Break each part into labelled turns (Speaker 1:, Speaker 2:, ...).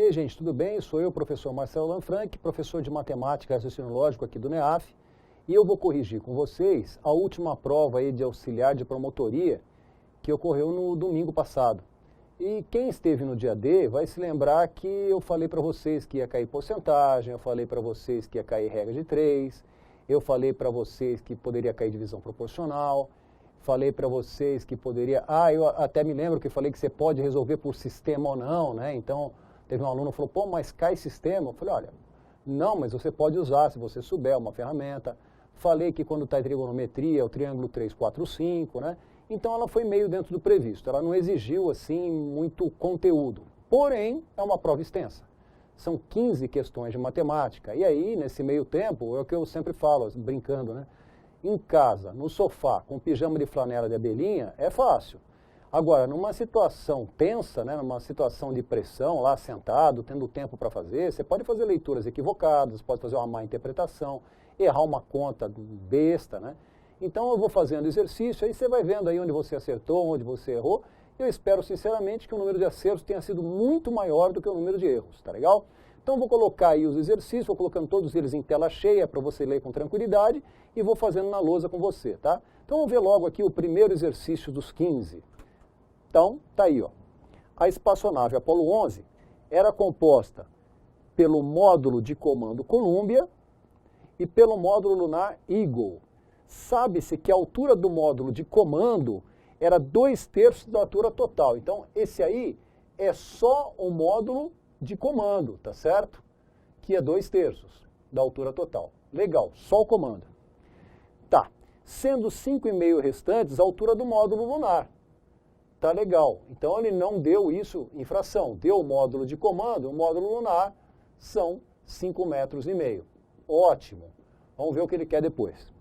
Speaker 1: E aí, gente, tudo bem? Sou eu, professor Marcelo Lanfranchi, professor de Matemática e Raciocínio Lógico aqui do NEAF, e eu vou corrigir com vocês a última prova aí de auxiliar de promotoria que ocorreu no domingo passado. E quem esteve no dia D vai se lembrar que eu falei para vocês que ia cair porcentagem, eu falei para vocês que ia cair regra de 3, eu falei para vocês que poderia cair divisão proporcional, falei para vocês que poderia... eu até me lembro que falei que você pode resolver por sistema ou não, né? Então, teve um aluno que falou, pô, mas cai sistema? Eu falei, olha, não, mas você pode usar se você souber uma ferramenta. Falei que quando está em trigonometria é o triângulo 3, 4, 5, né? Então ela foi meio dentro do previsto, ela não exigiu assim muito conteúdo. Porém, é uma prova extensa. São 15 questões de matemática. E aí, nesse meio tempo, é o que eu sempre falo, brincando, né? Em casa, no sofá, com pijama de flanela de abelhinha, é fácil. Agora, numa situação tensa, né, numa situação de pressão, lá sentado, tendo tempo para fazer, você pode fazer leituras equivocadas, pode fazer uma má interpretação, errar uma conta besta, né? Então eu vou fazendo exercício, aí você vai vendo aí onde você acertou, onde você errou. Eu espero sinceramente que o número de acertos tenha sido muito maior do que o número de erros, tá legal? Então vou colocar aí os exercícios, vou colocando todos eles em tela cheia para você ler com tranquilidade e vou fazendo na lousa com você, tá? Então vamos ver logo aqui o primeiro exercício dos 15. Então, tá aí, ó. A espaçonave Apollo 11 era composta pelo módulo de comando Columbia e pelo módulo lunar Eagle. Sabe-se que a altura do módulo de comando era 2/3 da altura total. Então, esse aí é só o módulo de comando, tá certo? Que é 2/3 da altura total. Legal, só o comando. Tá, sendo 5,5 restantes a altura do módulo lunar. Tá legal, então ele não deu isso em fração, deu o módulo de comando, o módulo lunar são 5,5 metros. Ótimo, vamos ver o que ele quer depois.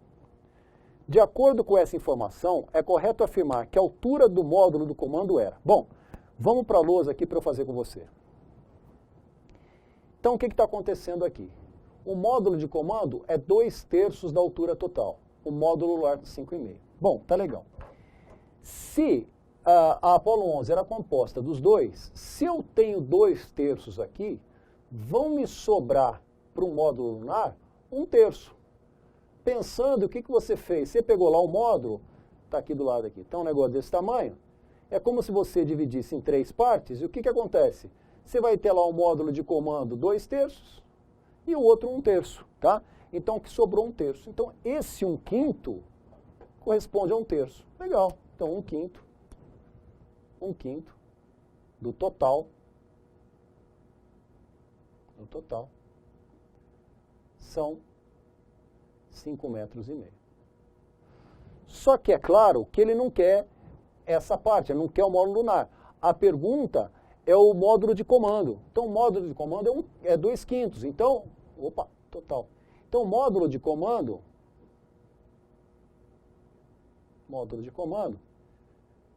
Speaker 1: De acordo com essa informação, é correto afirmar que a altura do módulo do comando era... Bom, vamos para a lousa aqui para eu fazer com você. Então, o que está acontecendo aqui? O módulo de comando é 2/3 da altura total, o módulo lunar 5,5. Bom, tá legal. Se a Apollo 11 era composta dos dois, se eu tenho 2/3 aqui, vão me sobrar para o módulo lunar 1/3. Pensando, o que você fez? Você pegou lá o módulo, está aqui do lado aqui, então um negócio desse tamanho, é como se você dividisse em 3 partes, e o que acontece? Você vai ter lá o módulo de comando 2/3 e o outro 1/3, tá? Então, que sobrou 1/3. Então, esse 1/5 corresponde a 1/3. Legal, então 1/5 do total são 5,5 metros. Só que é claro que ele não quer essa parte, ele não quer o módulo lunar. A pergunta é o módulo de comando. Então, o módulo de comando é 2/5. Então, total. Então, o módulo de comando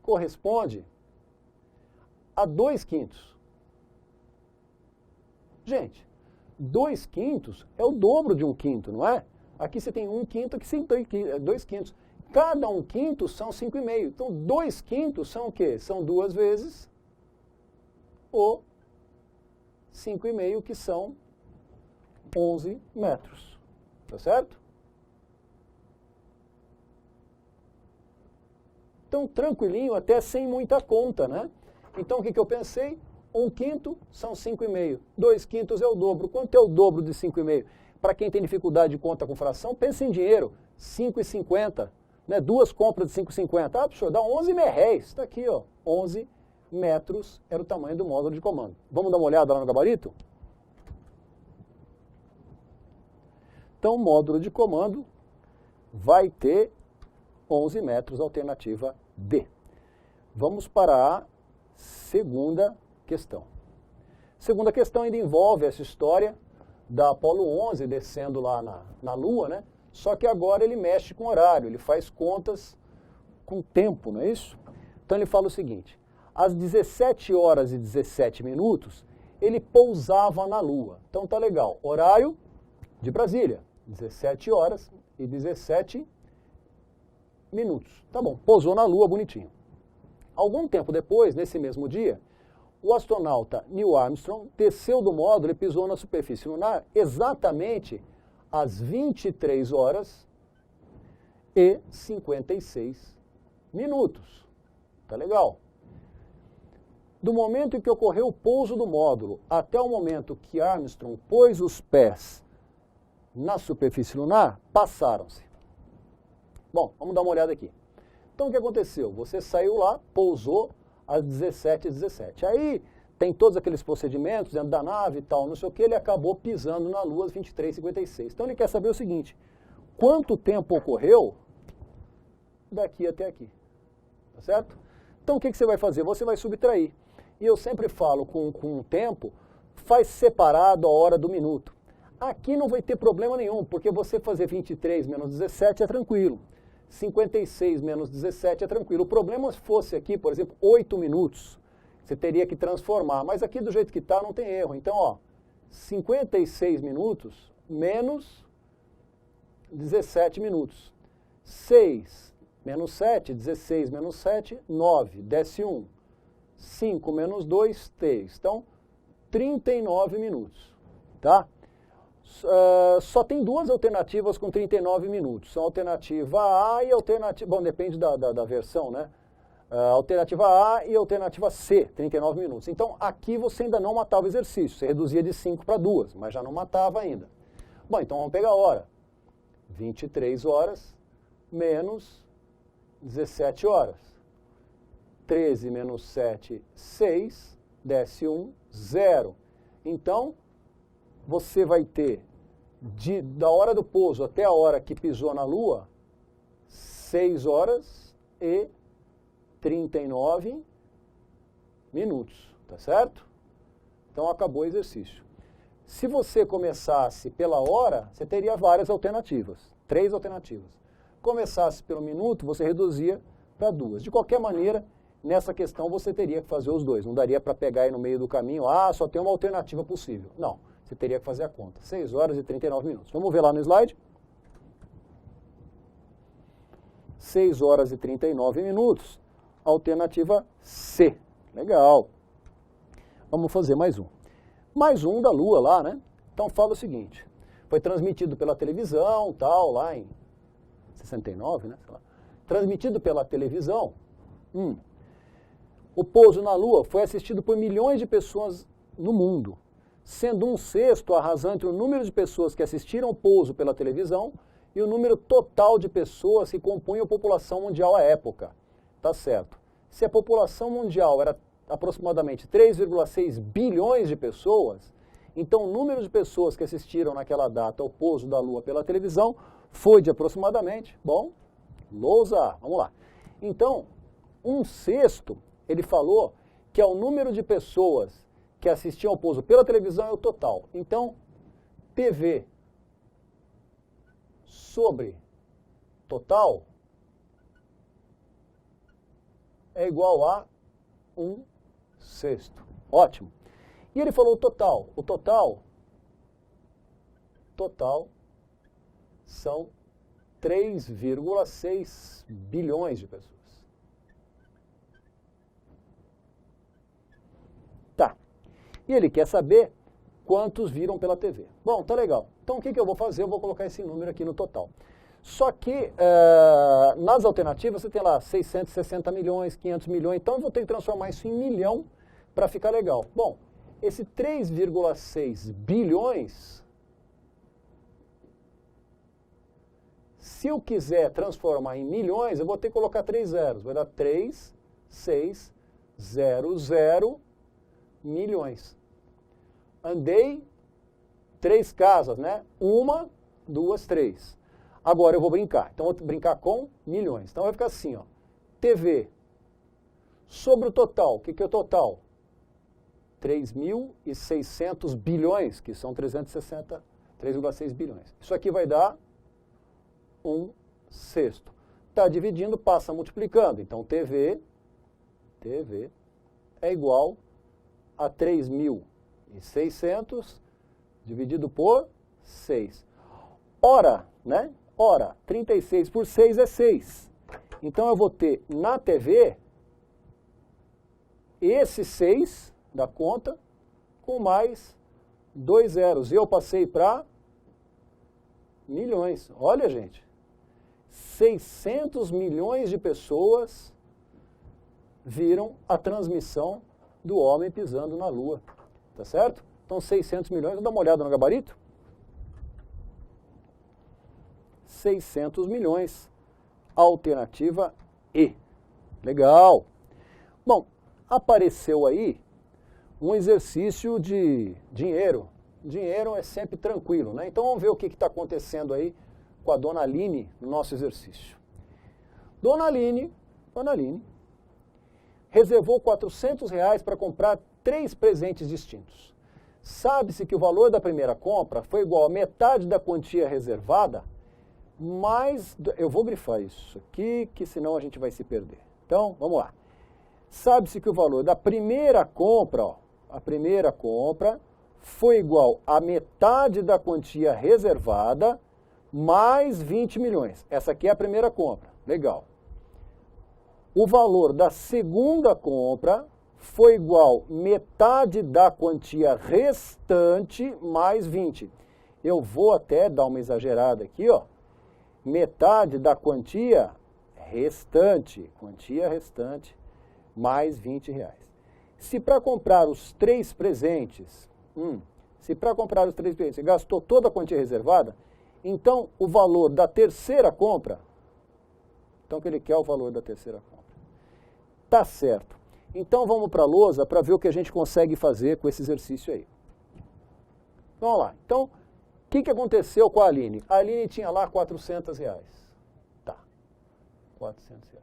Speaker 1: corresponde a 2/5. Gente, 2/5 é o dobro de 1/5, não é? Aqui você tem 1/5, aqui você tem 2/5. Cada 1/5 são 5,5. Então, 2/5 são o quê? São 2 vezes o 5,5, que são 11 metros. Tá certo? Então, tranquilinho, até sem muita conta, né? Então, o que eu pensei? 1/5 são 5,5. 2/5 é o dobro. Quanto é o dobro de 5,5? Para quem tem dificuldade de conta com fração, pensa em dinheiro. 5,50. Né? 2 compras de 5,50. Ah, professor, dá 11 merréis. Está aqui, ó. 11 metros era o tamanho do módulo de comando. Vamos dar uma olhada lá no gabarito? Então, o módulo de comando vai ter 11 metros, alternativa D. Vamos para a segunda questão. Segunda questão ainda envolve essa história da Apollo 11 descendo lá na Lua, né? Só que agora ele mexe com horário, ele faz contas com tempo, não é isso? Então ele fala o seguinte, às 17 horas e 17 minutos, ele pousava na Lua. Então tá legal, horário de Brasília, 17 horas e 17 minutos. Tá bom, pousou na Lua bonitinho. Algum tempo depois, nesse mesmo dia, o astronauta Neil Armstrong desceu do módulo e pisou na superfície lunar exatamente às 23 horas e 56 minutos. Tá legal? Do momento em que ocorreu o pouso do módulo até o momento que Armstrong pôs os pés na superfície lunar, passaram-se. Bom, vamos dar uma olhada aqui. Então, o que aconteceu? Você saiu lá, pousou às 17h17. Aí, tem todos aqueles procedimentos dentro da nave e tal, não sei o que, ele acabou pisando na Lua às 23h56. Então, ele quer saber o seguinte, quanto tempo ocorreu daqui até aqui, tá certo? Então, o que você vai fazer? Você vai subtrair. E eu sempre falo, com o tempo, faz separado a hora do minuto. Aqui não vai ter problema nenhum, porque você fazer 23 menos 17 é tranquilo. 56 menos 17 é tranquilo. O problema se fosse aqui, por exemplo, 8 minutos, você teria que transformar. Mas aqui do jeito que está não tem erro. Então, ó, 56 minutos menos 17 minutos. 6 menos 7, 16 menos 7, 9, desce 1. 5 menos 2, 3. Então, 39 minutos, tá? Só tem duas alternativas com 39 minutos. São a alternativa A e a alternativa... Bom, depende da versão, né? Alternativa A e a alternativa C, 39 minutos. Então, aqui você ainda não matava o exercício. Você reduzia de 5 para 2, mas já não matava ainda. Bom, então vamos pegar a hora. 23 horas menos 17 horas. 13 menos 7, 6. Desce 1, 0. Então, você vai ter, da hora do pouso até a hora que pisou na Lua, 6 horas e 39 minutos, tá certo? Então, acabou o exercício. Se você começasse pela hora, você teria várias alternativas, 3 alternativas. Começasse pelo minuto, você reduzia para 2. De qualquer maneira, nessa questão você teria que fazer os dois. Não daria para pegar aí no meio do caminho, só tem uma alternativa possível. Não. Você teria que fazer a conta. 6 horas e 39 minutos. Vamos ver lá no slide. 6 horas e 39 minutos. Alternativa C. Legal. Vamos fazer mais um. Mais um da Lua lá, né? Então fala o seguinte. Foi transmitido pela televisão, tal, lá em 69, né? Sei lá. Transmitido pela televisão. O pouso na Lua foi assistido por milhões de pessoas no mundo, sendo 1/6 a razão entre o número de pessoas que assistiram o pouso pela televisão e o número total de pessoas que compunham a população mundial à época. Tá certo. Se a população mundial era aproximadamente 3,6 bilhões de pessoas, então o número de pessoas que assistiram naquela data ao pouso da Lua pela televisão foi de aproximadamente, lousa, vamos lá. Então, 1/6, ele falou que é o número de pessoas que assistiam ao pouso pela televisão é o total. Então, TV sobre total é igual a 1/6. Ótimo. E ele falou o total. O total são 3,6 bilhões de pessoas. Tá. E ele quer saber quantos viram pela TV. Bom, tá legal. Então, o que eu vou fazer? Eu vou colocar esse número aqui no total. Só que, nas alternativas, você tem lá 660 milhões, 500 milhões. Então, eu vou ter que transformar isso em milhão para ficar legal. Bom, esse 3,6 bilhões, se eu quiser transformar em milhões, eu vou ter que colocar 3 zeros. Vai dar 3,600 milhões. Andei 3 casas, né? 1, 2, 3. Agora eu vou brincar. Então, eu vou brincar com milhões. Então, vai ficar assim, ó. TV sobre o total. O que é o total? 3.600 bilhões, que são 3,6 bilhões. Isso aqui vai dar 1/6. Está dividindo, passa multiplicando. Então, TV é igual a 3.600 dividido por 6. Ora, né? Ora, 36 por 6 é 6. Então, eu vou ter na TV esse 6, da conta com mais 2 zeros. E eu passei para milhões. Olha, gente, 600 milhões de pessoas viram a transmissão do homem pisando na Lua. Tá certo? Então, 600 milhões, vamos dar uma olhada no gabarito? 600 milhões. Alternativa E. Legal. Bom, apareceu aí um exercício de dinheiro. Dinheiro é sempre tranquilo, né? Então vamos ver o que está acontecendo aí com a Dona Aline no nosso exercício. Dona Aline reservou R$400 para comprar 3 presentes distintos. Sabe-se que o valor da primeira compra foi igual a metade da quantia reservada, mas eu vou grifar isso aqui, que senão a gente vai se perder. Então, vamos lá. Sabe-se que o valor da primeira compra, ó, a primeira compra foi igual a metade da quantia reservada mais 20 milhões. Essa aqui é a primeira compra. Legal. O valor da segunda compra foi igual a metade da quantia restante mais 20. Eu vou até dar uma exagerada aqui, ó. Metade da quantia restante mais R$20. Se para comprar os 3 presentes, você gastou toda a quantia reservada, então o valor da terceira compra, então que ele quer o valor da terceira compra. Tá certo. Então vamos para a lousa para ver o que a gente consegue fazer com esse exercício aí. Vamos lá. Então, o que aconteceu com a Aline? A Aline tinha lá R$400. Tá, R$400.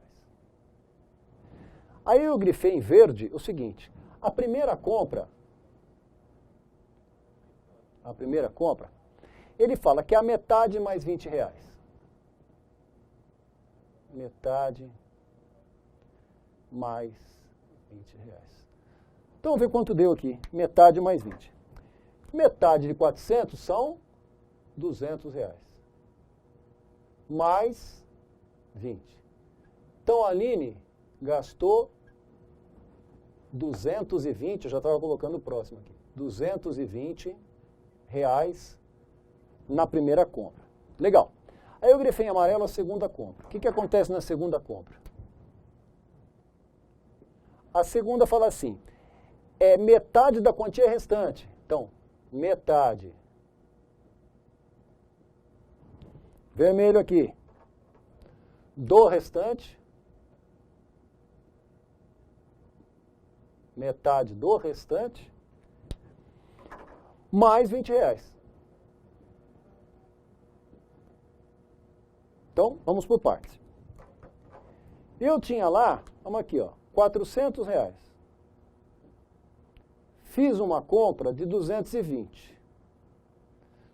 Speaker 1: Aí eu grifei em verde o seguinte, a primeira compra, ele fala que é a metade mais R$20. Metade mais R$20. Então, vamos ver quanto deu aqui. Metade mais 20. Metade de 400 são R$200. Mais 20. Então, a Aline gastou 220, eu já estava colocando o próximo aqui, R$220 na primeira compra. Legal. Aí eu grifei em amarelo a segunda compra. O que acontece na segunda compra? A segunda fala assim, é metade da quantia restante. Então, metade. Vermelho aqui. Do restante. Metade do restante. Mais R$20. Então, vamos por partes. Eu tinha lá, vamos aqui, ó, R$400. Fiz uma compra de 220.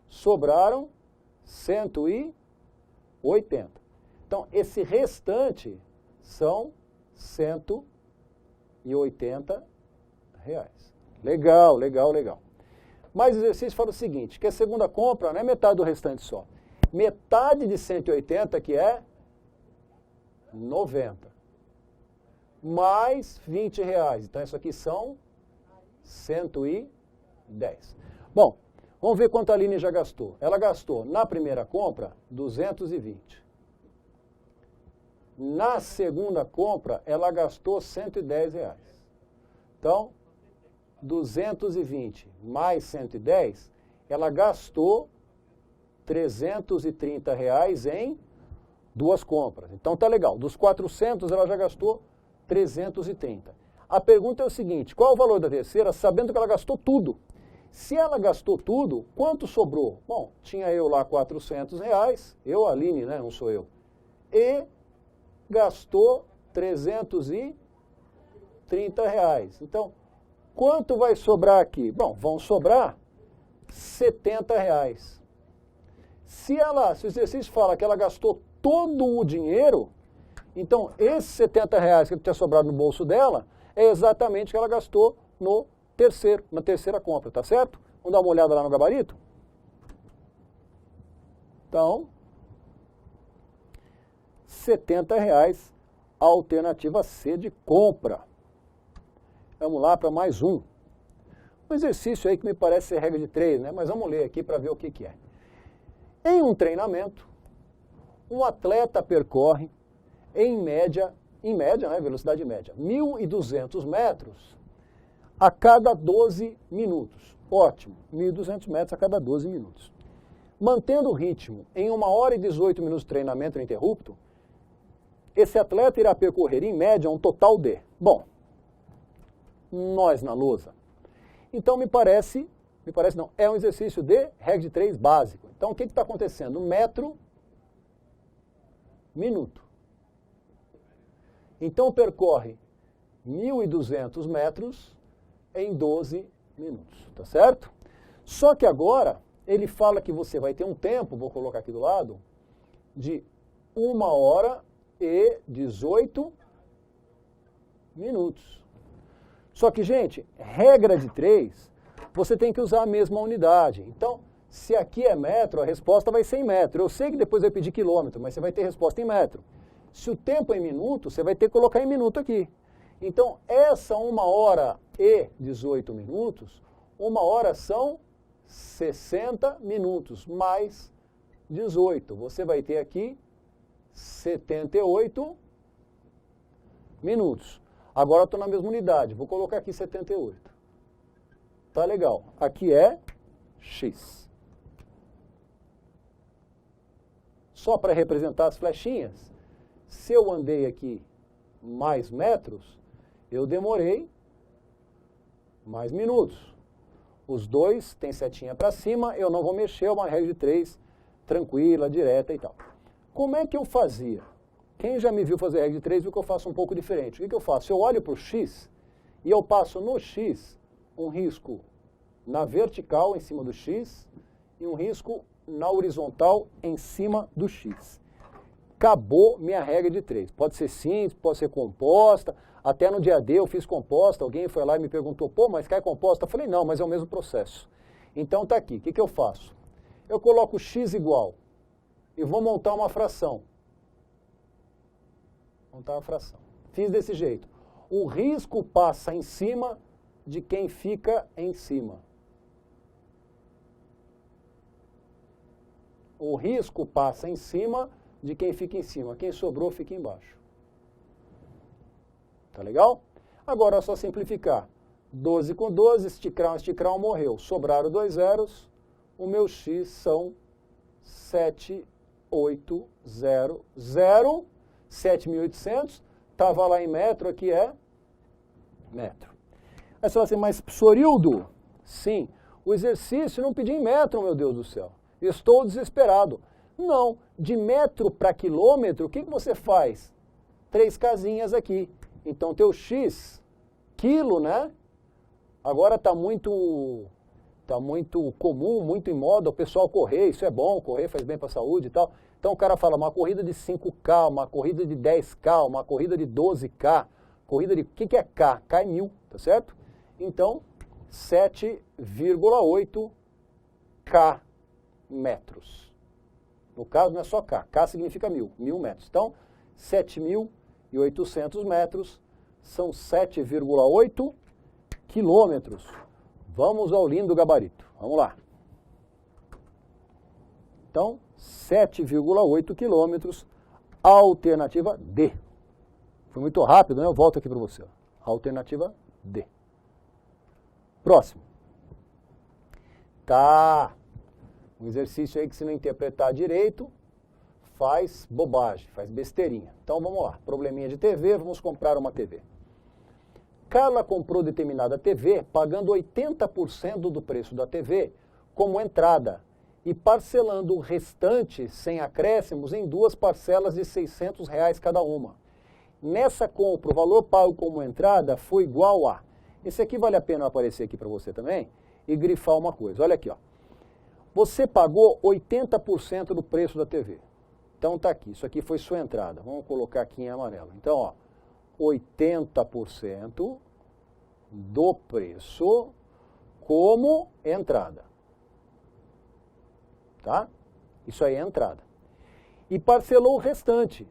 Speaker 1: Sobraram 180. Então, esse restante são 180 reais. Legal, legal, legal. Mas o exercício fala o seguinte, que a segunda compra não é metade do restante só. Metade de 180, que é 90. Mais R$20. Então, isso aqui são 110. Bom, vamos ver quanto a Aline já gastou. Ela gastou, na primeira compra, 220. Na segunda compra, ela gastou R$110. Então, 220 mais 110, ela gastou R$330 em 2 compras. Então tá legal, dos 400 ela já gastou 330. A pergunta é o seguinte, qual é o valor da terceira, sabendo que ela gastou tudo? Se ela gastou tudo, quanto sobrou? Bom, tinha eu lá R$400, eu, Aline, né, não sou eu, e gastou R$330. Então, quanto vai sobrar aqui? Bom, vão sobrar R$70. Se o exercício fala que ela gastou todo o dinheiro, então esses R$70 que tinha sobrado no bolso dela, é exatamente o que ela gastou na terceira compra, tá certo? Vamos dar uma olhada lá no gabarito? Então, R$70, alternativa C de compra. Vamos lá para mais um. Um exercício aí que me parece ser regra de 3, né? Mas vamos ler aqui para ver o que é. Em um treinamento, um atleta percorre, em média, né, velocidade média, 1.200 metros a cada 12 minutos. Ótimo, 1.200 metros a cada 12 minutos. Mantendo o ritmo em 1 hora e 18 minutos de treinamento ininterrupto, esse atleta irá percorrer, em média, um total de... Bom, nós na lousa. Então, me parece não, é um exercício de regra de 3 básico. Então, o que está acontecendo? Metro, minuto. Então, percorre 1.200 metros em 12 minutos, tá certo? Só que agora, ele fala que você vai ter um tempo, vou colocar aqui do lado, de 1 hora e 18 minutos. Só que, gente, regra de 3, você tem que usar a mesma unidade. Então, se aqui é metro, a resposta vai ser em metro. Eu sei que depois vai pedir quilômetro, mas você vai ter resposta em metro. Se o tempo é em minuto, você vai ter que colocar em minuto aqui. Então, essa 1 hora e 18 minutos, 1 hora são 60 minutos, mais 18. Você vai ter aqui 78 minutos. Agora eu estou na mesma unidade, vou colocar aqui 78. Tá legal. Aqui é x. Só para representar as flechinhas, se eu andei aqui mais metros, eu demorei mais minutos. Os dois têm setinha para cima, eu não vou mexer, é uma regra de 3, tranquila, direta e tal. Como é que eu fazia? Quem já me viu fazer regra de 3 viu que eu faço um pouco diferente. O que eu faço? Eu olho para o x e eu passo no x um risco na vertical em cima do x e um risco na horizontal em cima do x. Acabou minha regra de 3. Pode ser simples, pode ser composta. Até no dia D eu fiz composta, alguém foi lá e me perguntou, pô, mas cai composta? Eu falei, não, mas é o mesmo processo. Então tá aqui, o que eu faço? Eu coloco x igual e vou montar uma fração. Montar uma fração. Fiz desse jeito. O risco passa em cima de quem fica em cima. O risco passa em cima de quem fica em cima. Quem sobrou fica embaixo. Tá legal? Agora é só simplificar. 12 com 12, esticar um, morreu. Sobraram 2 zeros. O meu x são 7.800. 7.800. Estava lá em metro, aqui é metro. Aí você fala assim, mas Sorildo, sim, o exercício não pediu em metro, meu Deus do céu. Estou desesperado. Não, de metro para quilômetro, o que você faz? 3 casinhas aqui. Então, teu x, quilo, né? Agora está muito comum, muito em moda o pessoal correr. Isso é bom, correr faz bem para a saúde e tal. Então, o cara fala uma corrida de 5K, uma corrida de 10K, uma corrida de 12K. Corrida de... O que é K? K é 1.000, tá certo? Então, 7,8 K metros. No caso, não é só K. K significa 1.000, 1.000 metros. Então, 7.800 metros são 7,8 quilômetros. Vamos ao lindo gabarito. Vamos lá. Então, 7,8 quilômetros, alternativa D. Foi muito rápido, né? Eu volto aqui para você. Alternativa D. Próximo. Tá. Um exercício aí que se não interpretar direito, faz bobagem, faz besteirinha. Então vamos lá. Probleminha de TV, vamos comprar uma TV. Carla comprou determinada TV pagando 80% do preço da TV como entrada e parcelando o restante, sem acréscimos, em 2 parcelas de R$600 cada uma. Nessa compra, o valor pago como entrada foi igual a... Esse aqui vale a pena aparecer aqui para você também e grifar uma coisa. Olha aqui, ó. Você pagou 80% do preço da TV. Então tá aqui, isso aqui foi sua entrada. Vamos colocar aqui em amarelo. Então, ó, 80% do preço como entrada. Tá? Isso aí é entrada. E parcelou o restante.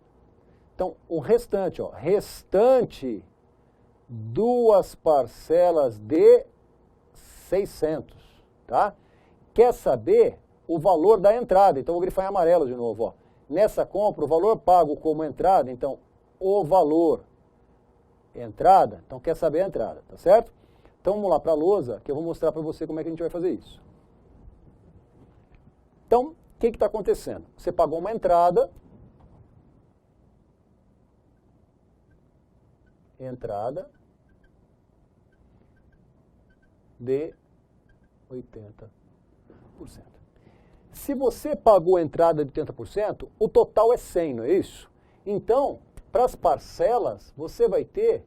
Speaker 1: Então, o restante, ó, restante 2 parcelas de 600, tá? Quer saber o valor da entrada? Então, vou grifar em amarelo de novo, ó. Nessa compra, o valor pago como entrada, então, o valor entrada, então, quer saber a entrada, tá certo? Então, vamos lá para a lousa, que eu vou mostrar para você como é que a gente vai fazer isso. Então, o que está acontecendo? Você pagou uma entrada de 80%. Se você pagou a entrada de 80%, o total é 100, não é isso? Então, para as parcelas, você vai ter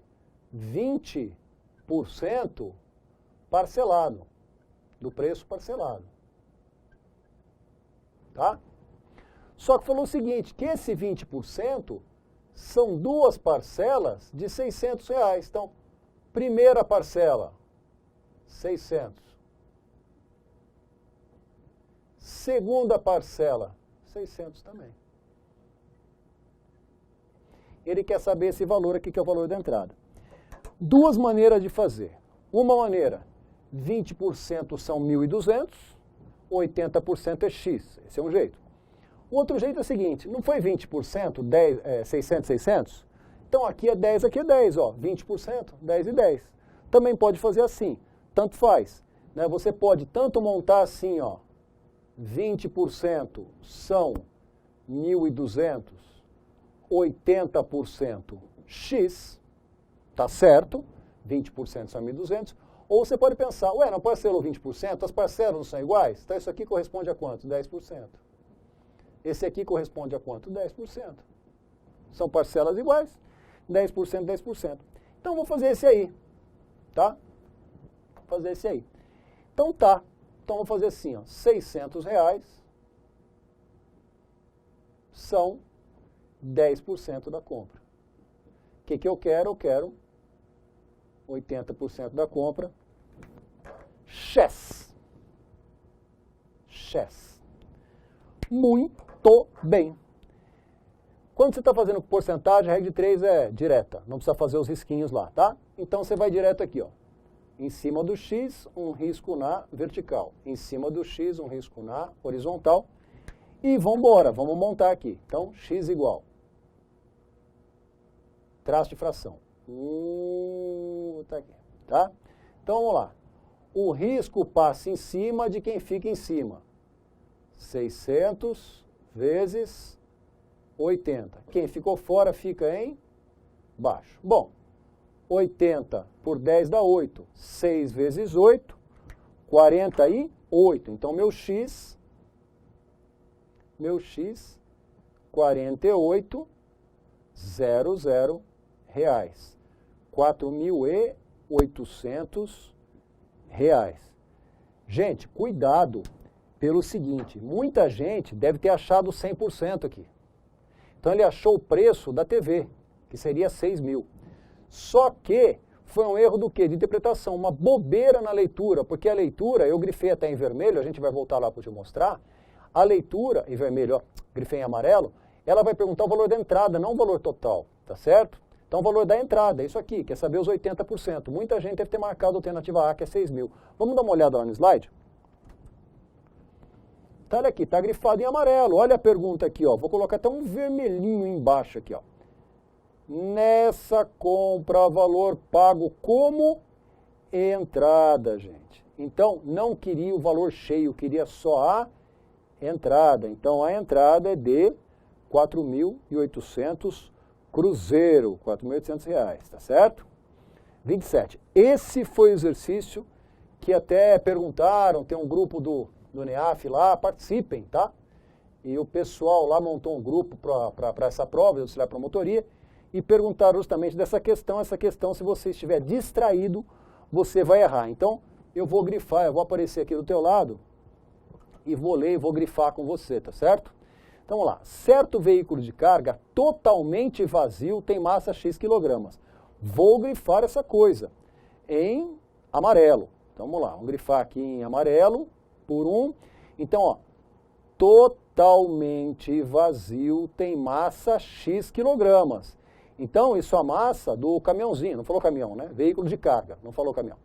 Speaker 1: 20% parcelado, do preço parcelado. Tá? Só que falou o seguinte, que esse 20% são duas parcelas de R$600. Então, primeira parcela, 600. Segunda parcela, 600 também. Ele quer saber esse valor aqui, que é o valor da entrada. Duas maneiras de fazer. Uma maneira, 20% são 1.200, 80% é X. Esse é um jeito. O outro jeito é o seguinte, não foi 20%, 600, 600? Então aqui é 10, aqui é 10, ó, 20%, 10 e 10. Também pode fazer assim, tanto faz. Né? Você pode tanto montar assim, ó, 20% são 1.200, 80% X, tá certo? 20% são 1.200. Ou você pode pensar, ué, não parcelou 20%? As parcelas não são iguais? Então isso aqui corresponde a quanto? 10%. Esse aqui corresponde a quanto? 10%. São parcelas iguais, 10%, 10%. Então vou fazer esse aí, tá? Vou fazer esse aí. Então tá. Então vou fazer assim, ó, R$600 são 10% da compra. O que eu quero? Eu quero 80% da compra. Chess. Muito bem. Quando você está fazendo porcentagem, a regra de 3 é direta. Não precisa fazer os risquinhos lá, tá? Então você vai direto aqui, ó. Em cima do X, um risco na vertical. Em cima do X, um risco na horizontal. E vamos embora, vamos montar aqui. Então, X igual. Traço de fração. Tá aqui, tá? Então, vamos lá. O risco passa em cima de quem fica em cima. 600 vezes 80. Quem ficou fora fica em baixo. Bom, 80 por 10 dá 8. 6 vezes 8, 48. Então, meu X, 48,00 reais. R$4.800. Gente, cuidado pelo seguinte, muita gente deve ter achado 100% aqui. Então ele achou o preço da TV, que seria 6.000. Só que foi um erro do quê? De interpretação, uma bobeira na leitura, porque a leitura, eu grifei até em vermelho, a gente vai voltar lá para te mostrar, a leitura, em vermelho, ó, grifei em amarelo, ela vai perguntar o valor da entrada, não o valor total, tá certo? Então o valor da entrada, é isso aqui, quer saber os 80%. Muita gente deve ter marcado a alternativa A, que é 6.000. Vamos dar uma olhada lá no slide? Tá, olha aqui, tá grifado em amarelo. Olha a pergunta aqui, ó. Vou colocar até um vermelhinho embaixo aqui, ó. Nessa compra, valor pago como entrada, gente. Então, não queria o valor cheio, queria só a entrada. Então, a entrada é de 4.800 cruzeiro, R$4.800, tá certo? 27. Esse foi o exercício que até perguntaram, tem um grupo do NEAF lá, participem, tá? E o pessoal lá montou um grupo para essa prova, de auxiliar promotoria, e perguntaram justamente dessa questão, se você estiver distraído, você vai errar. Então, eu vou grifar, eu vou aparecer aqui do teu lado, e vou ler e vou grifar com você, tá certo? Então, vamos lá. Certo veículo de carga totalmente vazio tem massa X quilogramas. Vou grifar essa coisa em amarelo. Então, vamos lá. Vamos grifar aqui em amarelo por 1. Então, ó, totalmente vazio tem massa X quilogramas. Então, isso é a massa do caminhãozinho. Não falou caminhão, né? Veículo de carga. Não falou caminhão.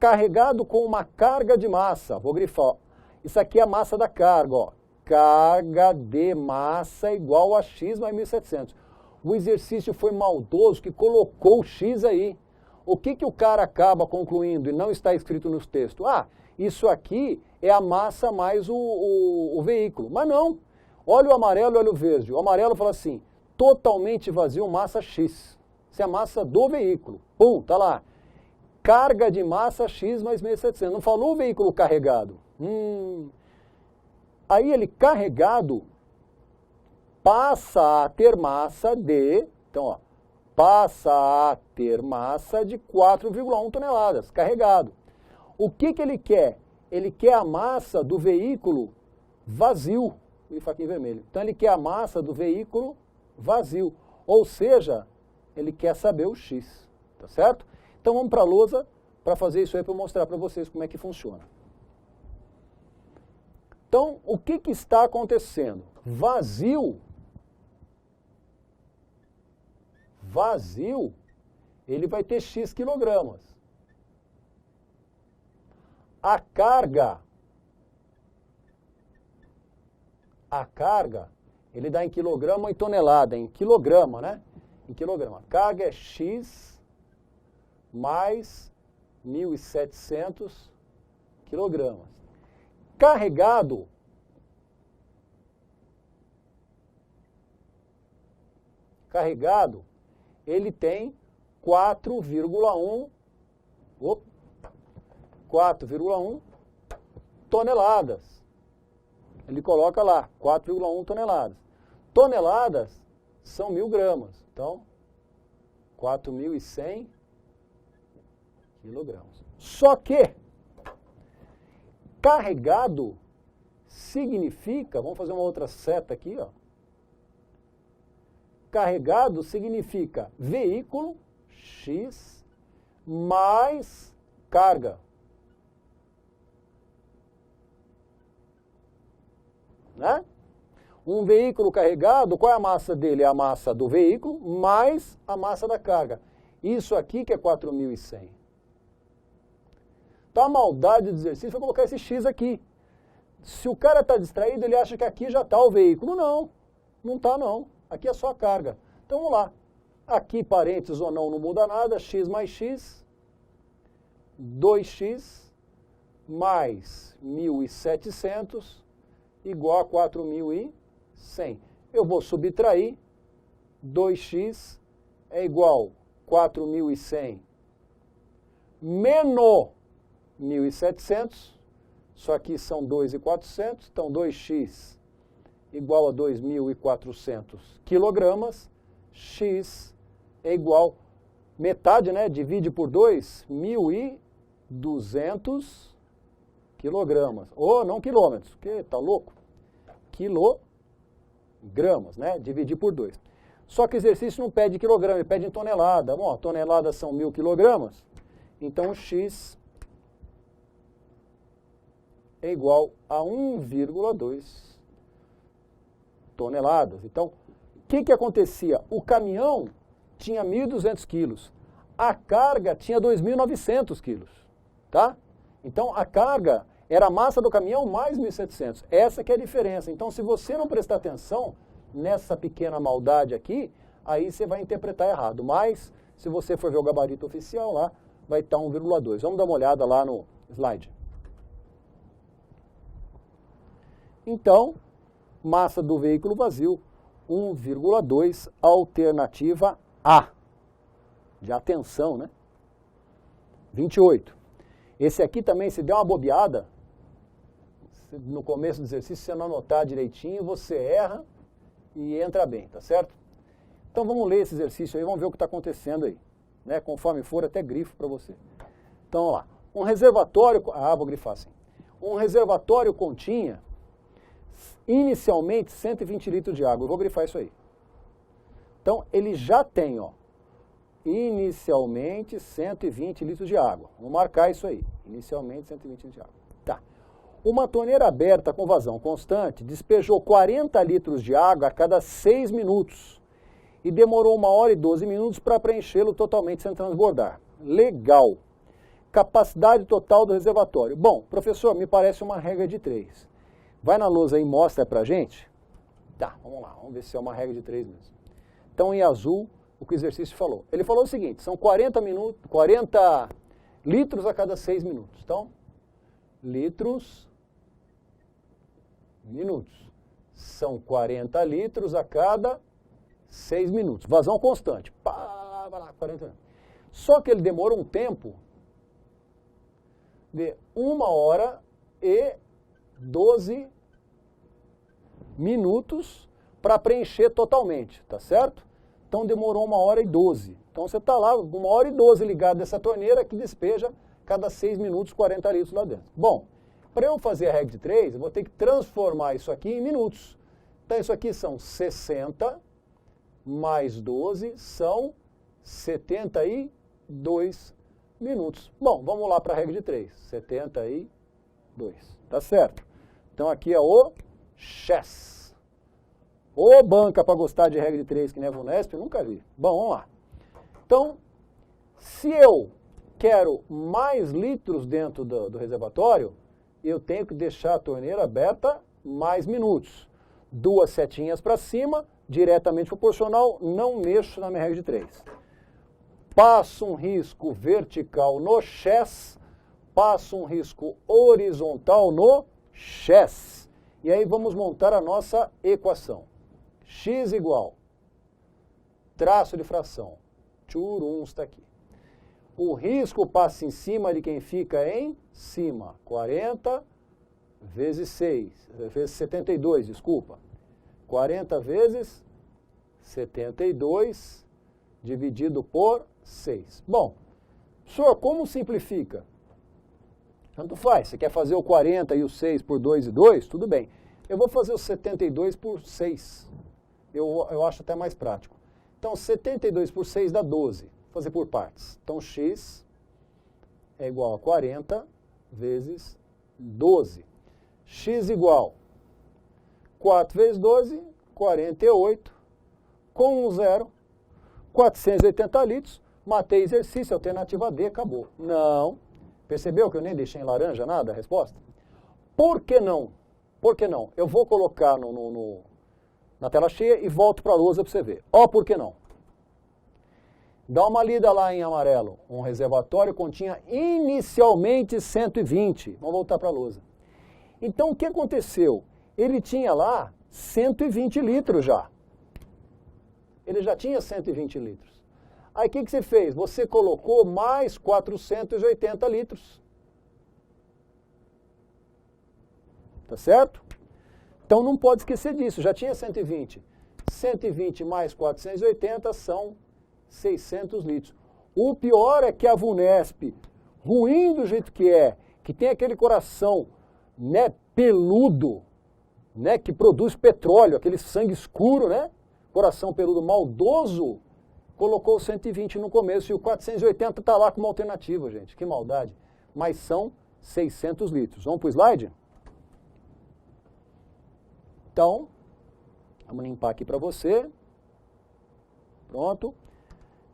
Speaker 1: carregado com uma carga de massa. Vou grifar. Ó. Isso aqui é a massa da carga. Ó. Carga de massa igual a x mais 1.700. O exercício foi maldoso que colocou o x aí. O que o cara acaba concluindo e não está escrito nos textos? Ah, isso aqui é a massa mais o veículo. Mas não. Olha o amarelo e olha o verde. O amarelo fala assim, totalmente vazio, massa x. Isso é a massa do veículo. Pum, tá lá. Carga de massa x mais 1.700. Não falou o veículo carregado. Aí ele carregado passa a ter massa de... Então, ó, passa a ter massa de 4,1 toneladas, carregado. O que ele quer? Ele quer a massa do veículo vazio. E faquinha vermelho. Então ele quer a massa do veículo vazio. Ou seja, ele quer saber o x. Tá certo? Então vamos para a lousa para fazer isso aí, para mostrar para vocês como é que funciona. Então, o que está acontecendo? Vazio, ele vai ter x quilogramas. A carga, ele dá em quilograma ou em tonelada? Em quilograma, né? Em quilograma. A carga é x mais 1.700 quilogramas. Carregado, ele tem 4,1 toneladas. Ele coloca lá, 4,1 toneladas. Toneladas são 1.000 gramas. Então, 4.100 quilogramas. Só que, carregado significa, vamos fazer uma outra seta aqui, ó. Carregado significa veículo, x, mais carga. Né? Um veículo carregado, qual é a massa dele? É a massa do veículo mais a massa da carga. Isso aqui que é 4.100. Então a maldade do exercício foi colocar esse x aqui. Se o cara está distraído, ele acha que aqui já está o veículo. Não, não está não. Aqui é só a carga. Então vamos lá. Aqui, parênteses ou não muda nada. X mais x, 2x mais 1.700 igual a 4.100. Eu vou subtrair. 2x é igual a 4.100 menos 1.700. Só aqui são 2.400. Então 2x igual a 2.400 quilogramas, x é igual, metade, né, divide por 2, 1.200 quilogramas. Ou não quilômetros, porque tá louco? Quilogramas, né, dividir por 2. Só que o exercício não pede quilograma, ele pede em tonelada. Bom, toneladas são 1.000 quilogramas, então o x é igual a 1,2 toneladas. Então, o que acontecia? O caminhão tinha 1.200 quilos, a carga tinha 2.900 quilos, tá? Então, a carga era a massa do caminhão mais 1.700. Essa que é a diferença. Então, se você não prestar atenção nessa pequena maldade aqui, aí você vai interpretar errado. Mas, se você for ver o gabarito oficial lá, vai estar 1,2. Vamos dar uma olhada lá no slide. Então, massa do veículo vazio, 1,2, alternativa A. De atenção, né? 28. Esse aqui também, se der uma bobeada, no começo do exercício, se você não anotar direitinho, você erra e entra bem, tá certo? Então vamos ler esse exercício aí, vamos ver o que está acontecendo aí. Né? Conforme for, até grifo para você. Então, vamos lá. Um reservatório... vou grifar assim. Um reservatório continha... inicialmente 120 litros de água. Eu vou grifar isso aí. Então, ele já tem, ó, inicialmente 120 litros de água. Vamos marcar isso aí. Inicialmente 120 litros de água. Tá. Uma torneira aberta com vazão constante despejou 40 litros de água a cada 6 minutos e demorou 1 hora e 12 minutos para preenchê-lo totalmente sem transbordar. Legal. capacidade total do reservatório. Bom, professor, me parece uma regra de 3. Vai na lousa aí e mostra pra gente. Tá, vamos lá, vamos ver se é uma regra de 3 mesmo. Então, em azul, o que o exercício falou. Ele falou o seguinte, são 40 litros a cada 6 minutos. Então, litros, minutos. São 40 litros a cada 6 minutos. Vazão constante. Pá, vai lá, 40 minutos. Só que ele demora um tempo de 1 hora e 12 minutos para preencher totalmente, tá certo? Então demorou 1 hora e 12. Então você está lá, 1 hora e 12 ligado nessa torneira que despeja cada 6 minutos 40 litros lá dentro. Bom, para eu fazer a regra de 3, eu vou ter que transformar isso aqui em minutos. Então isso aqui são 60 mais 12 são 72 minutos. Bom, vamos lá para a regra de 3. 72. Tá certo? Então aqui é o chess. Ô banca para gostar de regra de 3 que nem a VUNESP, eu nunca vi. Bom, vamos lá. Então, se eu quero mais litros dentro do reservatório, eu tenho que deixar a torneira aberta mais minutos. 2 setinhas para cima, diretamente proporcional, não mexo na minha regra de 3. Passo um risco vertical no chess, passo um risco horizontal no chess. E aí vamos montar a nossa equação. X igual, traço de fração, tchurum está aqui. O risco passa em cima de quem fica em cima, 40 vezes 6, vezes 72, desculpa. 40 vezes 72 dividido por 6. Bom, senhor, como simplifica? Tanto faz, você quer fazer o 40 e o 6 por 2 e 2? Tudo bem. Eu vou fazer o 72 por 6. Eu acho até mais prático. Então, 72 por 6 dá 12. Vou fazer por partes. Então, x é igual a 40 vezes 12. X igual 4 vezes 12, 48. Com um zero, 480 litros. Matei exercício, alternativa D, acabou. Não. Percebeu que eu nem deixei em laranja nada a resposta? Por que não? Por que não? Eu vou colocar na tela cheia e volto para a lousa para você ver. Ó, por que não? Dá uma lida lá em amarelo. Um reservatório continha inicialmente 120. Vamos voltar para a lousa. Então, o que aconteceu? Ele tinha lá 120 litros já. Ele já tinha 120 litros. Aí, o que você fez? Você colocou mais 480 litros. Tá certo? Então, não pode esquecer disso. Já tinha 120. 120 mais 480 são 600 litros. O pior é que a VUNESP, ruim do jeito que tem aquele coração, né, peludo, né, que produz petróleo, aquele sangue escuro, né, coração peludo maldoso, colocou 120 no começo e o 480 está lá como alternativa, gente. Que maldade. Mas são 600 litros. Vamos para o slide? Então, vamos limpar aqui para você. Pronto.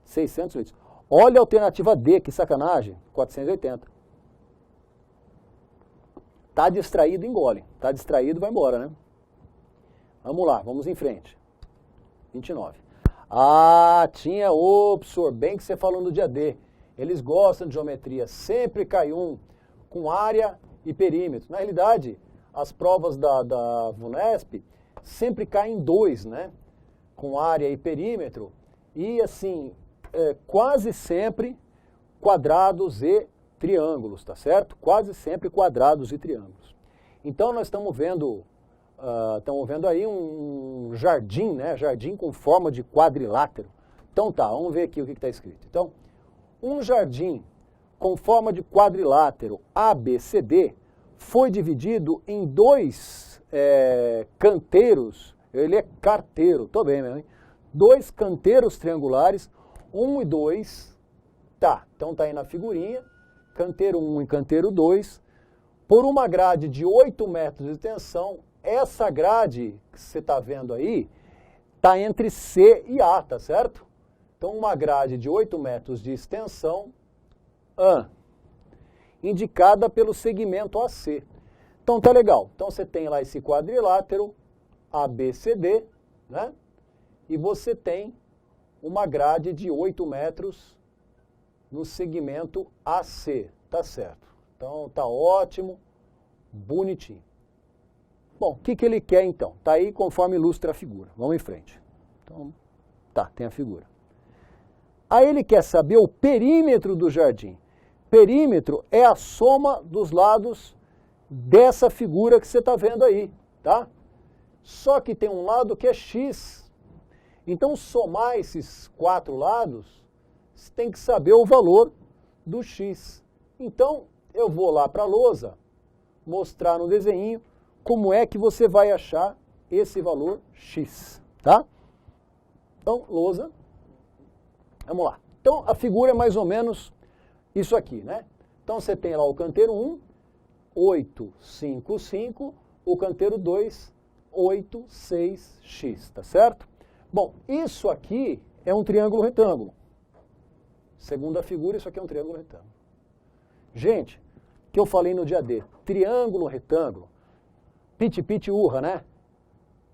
Speaker 1: 600 litros. Olha a alternativa D, que sacanagem. 480. Tá distraído, engole. Tá distraído, vai embora, né? Vamos lá, vamos em frente. 29. Ah, tinha professor, bem que você falou no dia D. Eles gostam de geometria. Sempre cai um com área e perímetro. Na realidade, as provas da VUNESP sempre caem 2, né? Com área e perímetro. E assim, quase sempre quadrados e triângulos, tá certo? Quase sempre quadrados e triângulos. Então nós estamos vendo aí um jardim, né? Jardim com forma de quadrilátero. Então tá, vamos ver aqui o que está escrito. Então, um jardim com forma de quadrilátero ABCD foi dividido em 2 canteiros, ele é carteiro, tô bem mesmo, hein? 2 canteiros triangulares, 1 e 2, tá, então tá aí na figurinha, canteiro 1 e canteiro 2, por uma grade de 8 metros de extensão. Essa grade que você está vendo aí está entre C e A, tá certo? Então, uma grade de 8 metros de extensão, indicada pelo segmento AC. Então tá legal. Então você tem lá esse quadrilátero ABCD, né? E você tem uma grade de 8 metros no segmento AC, tá certo. Então tá ótimo, bonitinho. Bom, o que ele quer então? Tá aí conforme ilustra a figura. Vamos em frente. Então, tá, tem a figura. Aí ele quer saber o perímetro do jardim. Perímetro é a soma dos lados dessa figura que você está vendo aí, tá? Só que tem um lado que é x. Então, somar esses 4 lados, você tem que saber o valor do x. Então, eu vou lá para a lousa, mostrar no desenho como é que você vai achar esse valor x, tá? Então, lousa, vamos lá. Então, a figura é mais ou menos isso aqui, né? Então, você tem lá o canteiro 1, 8, 5, 5, o canteiro 2, 8, 6, x, tá certo? Bom, isso aqui é um triângulo retângulo. Segundo a figura, isso aqui é um triângulo retângulo. Gente, que eu falei no dia D, triângulo retângulo, piti-piti urra, né?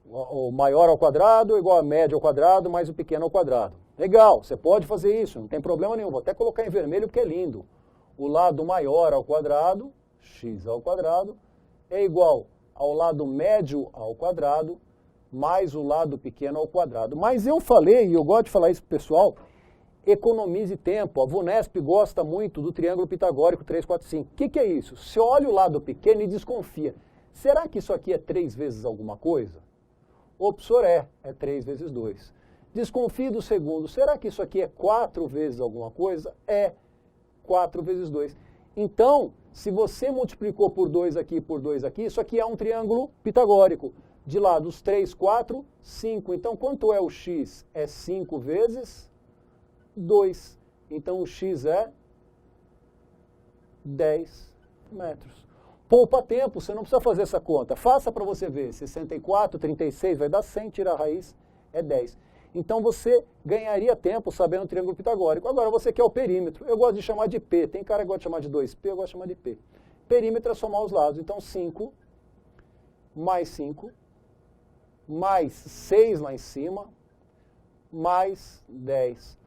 Speaker 1: O maior ao quadrado igual a médio ao quadrado mais o pequeno ao quadrado. Legal, você pode fazer isso, não tem problema nenhum. Vou até colocar em vermelho porque é lindo. O lado maior ao quadrado, x ao quadrado, é igual ao lado médio ao quadrado mais o lado pequeno ao quadrado. Mas eu falei, e eu gosto de falar isso para o pessoal, economize tempo. A VUNESP gosta muito do triângulo pitagórico 3, 4, 5. O que é isso? Você olha o lado pequeno e desconfia. Será que isso aqui é 3 vezes alguma coisa? O professor é 3 vezes 2. Desconfie do segundo. Será que isso aqui é 4 vezes alguma coisa? É 4 vezes 2. Então, se você multiplicou por 2 aqui e por 2 aqui, isso aqui é um triângulo pitagórico. De lados 3, 4, 5. Então, quanto é o x? É 5 vezes 2. Então, o x é 10 metros. Poupa tempo, você não precisa fazer essa conta. Faça para você ver. 64, 36, vai dar 100, tira a raiz, é 10. Então, você ganharia tempo sabendo o triângulo pitagórico. Agora, você quer o perímetro. Eu gosto de chamar de P. Tem cara que gosta de chamar de 2P, eu gosto de chamar de P. Perímetro é somar os lados. Então, 5 mais 5, mais 6 lá em cima, mais 10.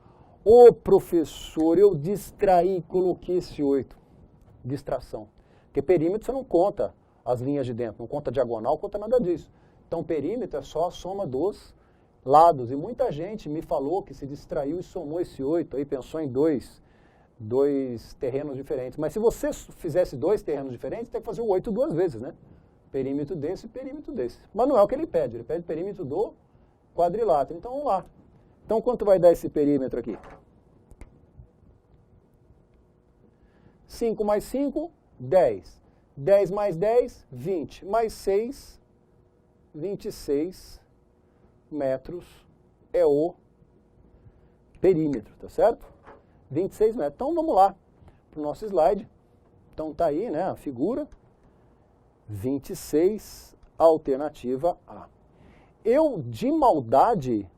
Speaker 1: Ô, professor, eu distraí e coloquei esse 8. Distração. Porque perímetro você não conta as linhas de dentro, não conta diagonal, não conta nada disso. Então, perímetro é só a soma dos lados. E muita gente me falou que se distraiu e somou esse 8, aí pensou em dois terrenos diferentes. Mas se você fizesse 2 terrenos diferentes, tem que fazer o 8 2 vezes, né? Perímetro desse e perímetro desse. Mas não é o que ele pede perímetro do quadrilátero. Então, vamos lá. Então, quanto vai dar esse perímetro aqui? 5 mais 5, 10. 10 mais 10, 20. Mais 6, 26 metros é o perímetro, tá certo? 26 metros. Então, vamos lá para o nosso slide. Então, tá aí, né, a figura. 26, alternativa A. Eu, de maldade,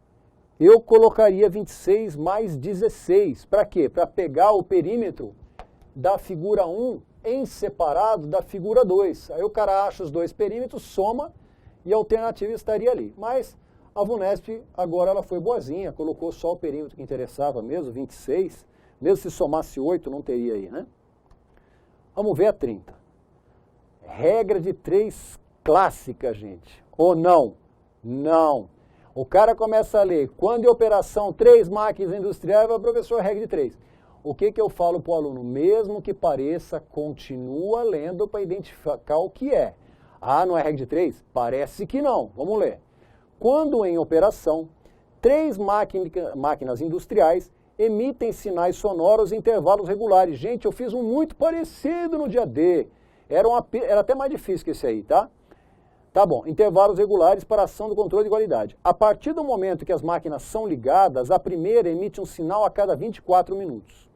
Speaker 1: eu colocaria 26 mais 16. Para quê? Para pegar o perímetro da figura 1 em separado da figura 2. Aí o cara acha os 2 perímetros, soma e a alternativa estaria ali. Mas a VUNESP agora ela foi boazinha, colocou só o perímetro que interessava mesmo, 26. Mesmo se somasse 8, não teria aí, né? Vamos ver a 30. Regra de 3 clássica, gente. Ou não? Não. O cara começa a ler, quando em operação 3 máquinas industriais, vai, professor, regra de 3. O que eu falo para o aluno? Mesmo que pareça, continua lendo para identificar o que é. Ah, não é regra de 3? Parece que não. Vamos ler. Quando em operação, 3 máquinas industriais emitem sinais sonoros em intervalos regulares. Gente, eu fiz um muito parecido no dia D. Era até mais difícil que esse aí, tá? Tá bom, intervalos regulares para ação do controle de qualidade. A partir do momento que as máquinas são ligadas, a primeira emite um sinal a cada 24 minutos.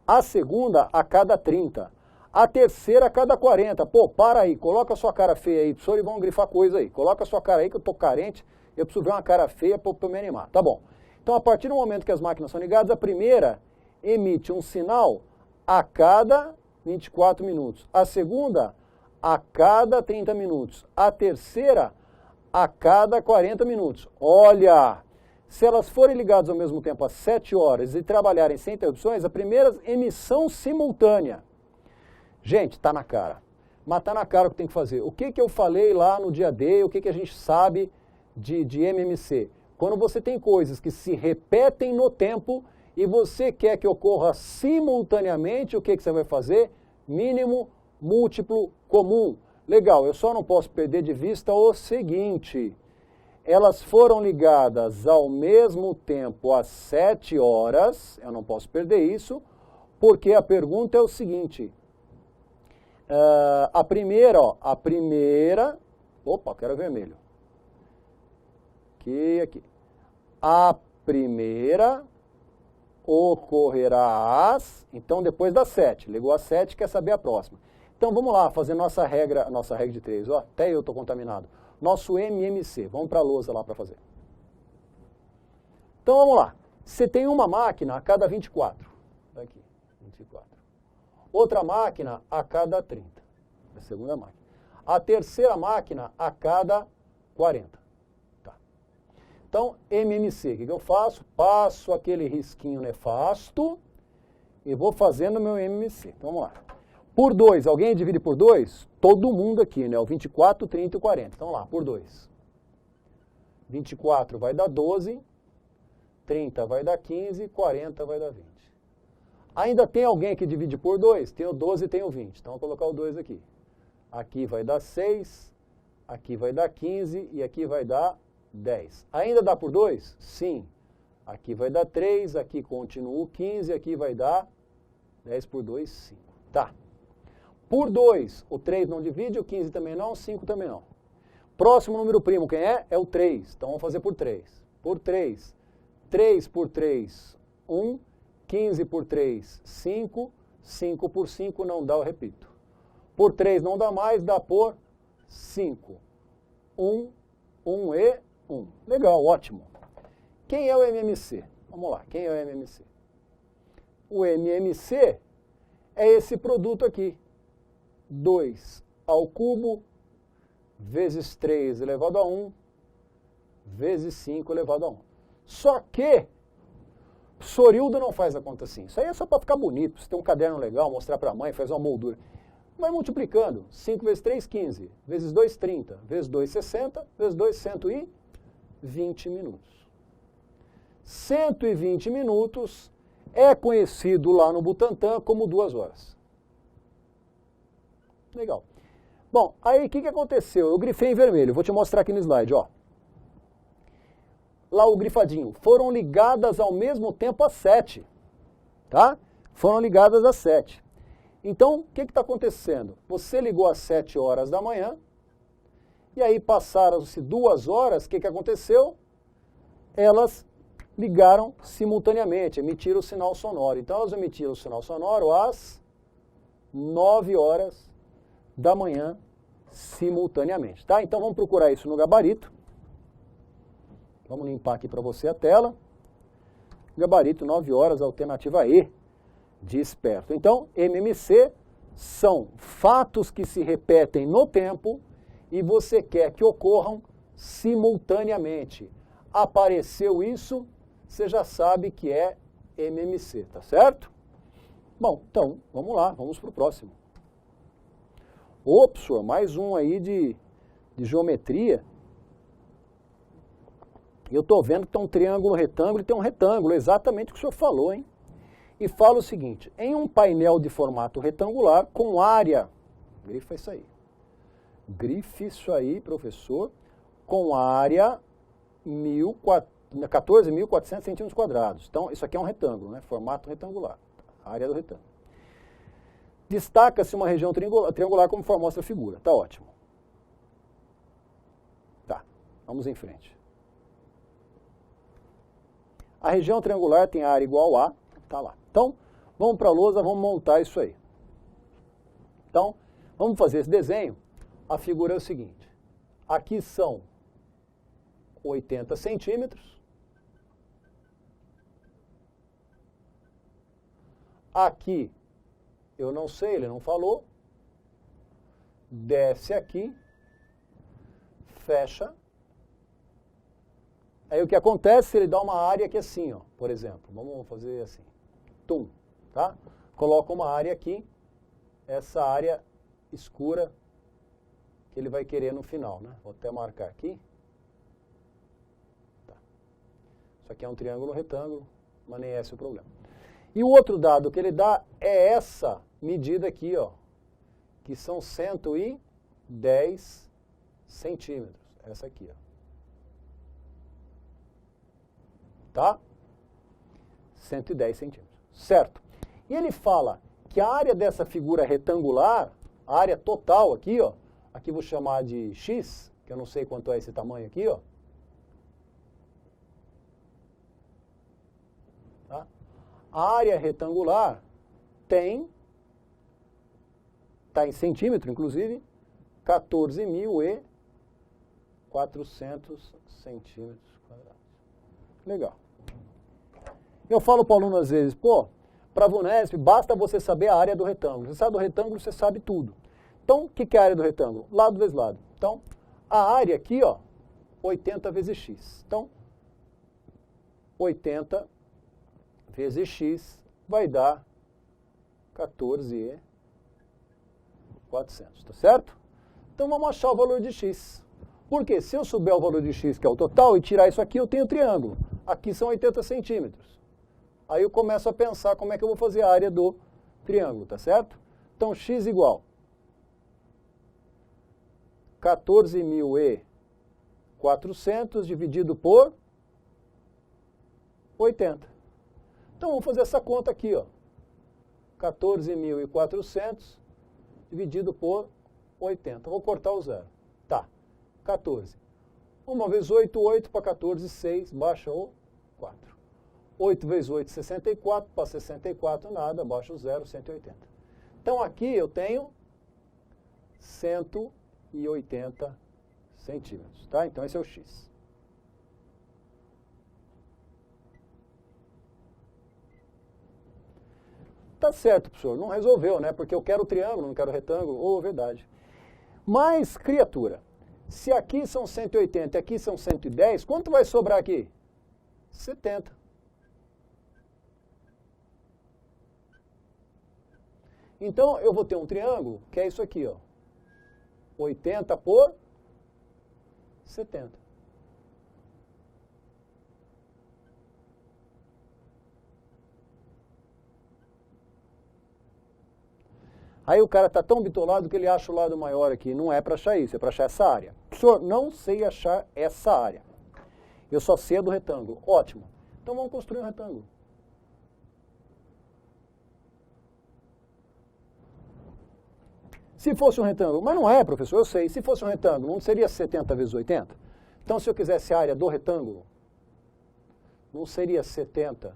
Speaker 1: A segunda a cada 30. A terceira a cada 40. Pô, para aí, coloca a sua cara feia aí, professor, e vamos grifar coisa aí. Coloca a sua cara aí que eu tô carente, eu preciso ver uma cara feia para me animar. Tá bom. Então, a partir do momento que as máquinas são ligadas, a primeira emite um sinal a cada 24 minutos. A segunda, a cada 30 minutos. A terceira, a cada 40 minutos. Olha, se elas forem ligadas ao mesmo tempo às 7 horas e trabalharem sem interrupções, a primeira emissão simultânea. Gente, está na cara. Mas está na cara o que tem que fazer. O que eu falei lá no dia D, o que a gente sabe de MMC? Quando você tem coisas que se repetem no tempo e você quer que ocorra simultaneamente, o que você vai fazer? Mínimo, múltiplo, comum. Legal, eu só não posso perder de vista o seguinte. Elas foram ligadas ao mesmo tempo às 7 horas, eu não posso perder isso, porque a pergunta é o seguinte. A primeira, opa, quero vermelho. Aqui. A primeira ocorrerá então depois das 7. Ligou às 7, quer saber a próxima. Então vamos lá, fazer nossa regra de 3. Ó, até eu estou contaminado. Nosso MMC, vamos para a lousa lá para fazer. Então vamos lá. Você tem uma máquina a cada 24. Aqui, 24. Outra máquina a cada 30. A segunda máquina. A terceira máquina a cada 40. Tá. Então, MMC, o que eu faço? Passo aquele risquinho nefasto e vou fazendo meu MMC. Então vamos lá. Por 2, alguém divide por 2? Todo mundo aqui, né? O 24, 30 e 40. Então lá, por 2. 24 vai dar 12, 30 vai dar 15, 40 vai dar 20. Ainda tem alguém que divide por 2? Tem o 12 e tem o 20. Então, vou colocar o 2 aqui. Aqui vai dar 6, aqui vai dar 15 e aqui vai dar 10. Ainda dá por 2? Sim. Aqui vai dar 3, aqui continua o 15, aqui vai dar 10 por 2, 5. Tá. Por 2, o 3 não divide, o 15 também não, o 5 também não. Próximo número primo, quem é? É o 3. Então, vamos fazer por 3. Por 3. 3 por 3, 1. 15 por 3, 5. 5 por 5 não dá, eu repito. Por 3 não dá mais, dá por 5. 1, 1 e 1. Legal, ótimo. Quem é o MMC? Vamos lá, quem é o MMC? O MMC é esse produto aqui. 2 ao cubo vezes 3 elevado a 1 vezes 5 elevado a 1. Só que Sorildo não faz a conta assim. Isso aí é só para ficar bonito. Você tem um caderno legal, mostrar para a mãe, faz uma moldura. Vai multiplicando. 5 vezes 3, 15. Vezes 2, 30. Vezes 2, 60. Vezes 2, 120 minutos. 120 minutos é conhecido lá no Butantan como 2 horas. Legal. Bom, aí o que aconteceu? Eu grifei em vermelho. Vou te mostrar aqui no slide, ó. Lá o grifadinho, foram ligadas ao mesmo tempo às 7, tá? Foram ligadas às 7. Então, o que está acontecendo? Você ligou às 7 horas da manhã, e aí passaram-se 2 horas, o que aconteceu? Elas ligaram simultaneamente, emitiram o sinal sonoro. Então, elas emitiram o sinal sonoro às 9 horas da manhã, simultaneamente, tá? Então, vamos procurar isso no gabarito. Vamos limpar aqui para você a tela. Gabarito 9 horas, alternativa E, de esperto. Então, MMC são fatos que se repetem no tempo e você quer que ocorram simultaneamente. Apareceu isso, você já sabe que é MMC, tá certo? Bom, então, vamos lá, vamos para o próximo. Ops, mais um aí de geometria. Eu estou vendo que tem um triângulo retângulo e tem um retângulo, exatamente o que o senhor falou, hein? E fala o seguinte, em um painel de formato retangular com área, grifa isso aí, professor, com área 14.400 centímetros quadrados. Então, isso aqui é um retângulo, né? Formato retangular, área do retângulo. Destaca-se uma região triangular como mostra a figura, tá ótimo. Tá, vamos em frente. A região triangular tem área igual a, tá lá. Então, vamos para a lousa, vamos montar isso aí. Então, vamos fazer esse desenho. A figura é o seguinte. Aqui são 80 centímetros. Aqui Eu não sei, ele não falou. Desce aqui, fecha. Aí o que acontece, ele dá uma área aqui assim, ó, por exemplo. Vamos fazer assim. Tum, tá? Coloca uma área aqui, essa área escura que ele vai querer no final, né? Vou até marcar aqui. Tá. Isso aqui é um triângulo retângulo, mas nem esse é o problema. E o outro dado que ele dá é essa medida aqui, ó, que são 110 centímetros. Essa aqui, ó. Tá? 110 centímetros. Certo. E ele fala que a área dessa figura retangular, a área total aqui, ó, aqui vou chamar de x, que eu não sei quanto é esse tamanho aqui, ó. Tá? A área retangular está em centímetro, inclusive, 14.400 centímetros quadrados. Legal. Eu falo para o aluno às vezes, pô, para a VUNESP basta você saber a área do retângulo. Você sabe do retângulo, você sabe tudo. Então, o que é a área do retângulo? Lado vezes lado. Então, a área aqui, ó, 80 vezes x. Então, 80 vezes x vai dar 14.400, tá certo? Então, vamos achar o valor de x. Porque se eu souber o valor de x, que é o total, e tirar isso aqui, eu tenho o triângulo. Aqui são 80 centímetros. Aí eu começo a pensar como é que eu vou fazer a área do triângulo, tá certo? Então, x igual 14.400 dividido por 80. Então, vamos fazer essa conta aqui, ó. 14.400 dividido por 80. Vou cortar o zero. Tá, 14. 1 vezes 8, 8 para 14, 6, baixa o 4. 8 vezes 8, 64, para 64 nada, baixa o zero, 180. Então aqui eu tenho 180 centímetros, tá? Então esse é o x. Tá certo, professor, não resolveu, né? Porque eu quero triângulo, não quero retângulo. Oh, verdade. Mas, criatura, se aqui são 180 e aqui são 110, quanto vai sobrar aqui? 70. Então, eu vou ter um triângulo, que é isso aqui, ó. 80 por 70. Aí o cara está tão bitolado que ele acha o lado maior aqui. Não é para achar isso, é para achar essa área. Professor, não sei achar essa área. Eu só sei a do retângulo. Ótimo. Então vamos construir um retângulo. Se fosse um retângulo, mas não é, professor, eu sei. Se fosse um retângulo, não seria 70 vezes 80? Então, se eu quisesse a área do retângulo, não seria 70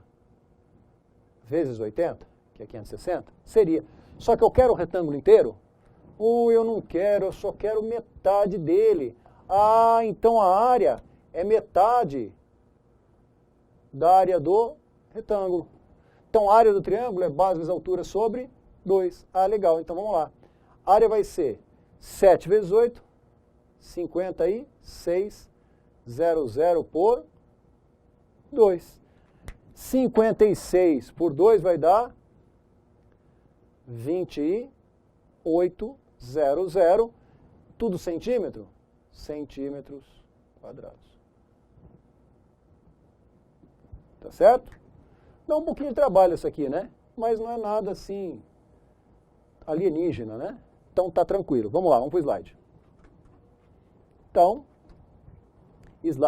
Speaker 1: vezes 80, que é 560? Seria. Só que eu quero o retângulo inteiro? Ou eu não quero, eu só quero metade dele. Ah, então a área é metade da área do retângulo. Então, a área do triângulo é base vezes altura sobre 2. Ah, legal, então vamos lá. A área vai ser 7 vezes 8, 56, 00 por 2. 56 por 2 vai dar 28,00. Tudo centímetro? Centímetros quadrados. Tá certo? Dá um pouquinho de trabalho isso aqui, né? Mas não é nada assim alienígena, né? Então tá tranquilo. Vamos lá, vamos para o slide. Então,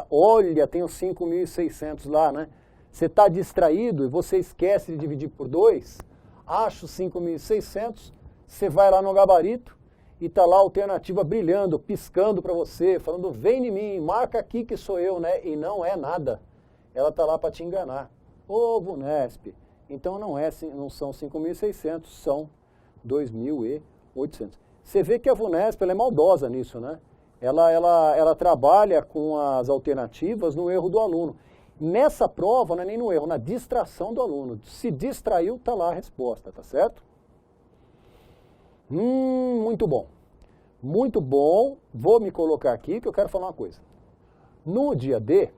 Speaker 1: olha, tem os 5.600 lá, né? Você está distraído e você esquece de dividir por 2, acha os 5.600, você vai lá no gabarito e está lá a alternativa brilhando, piscando para você, falando, vem em mim, marca aqui que sou eu, né? E não é nada. Ela está lá para te enganar. Ô, VUNESP, então não são 5.600, são 2.800. Você vê que a VUNESP ela é maldosa nisso, né? Ela trabalha com as alternativas no erro do aluno. Nessa prova, não é nem no erro, na distração do aluno. Se distraiu, está lá a resposta, tá certo? Muito bom. Muito bom. Vou me colocar aqui que eu quero falar uma coisa. No dia D,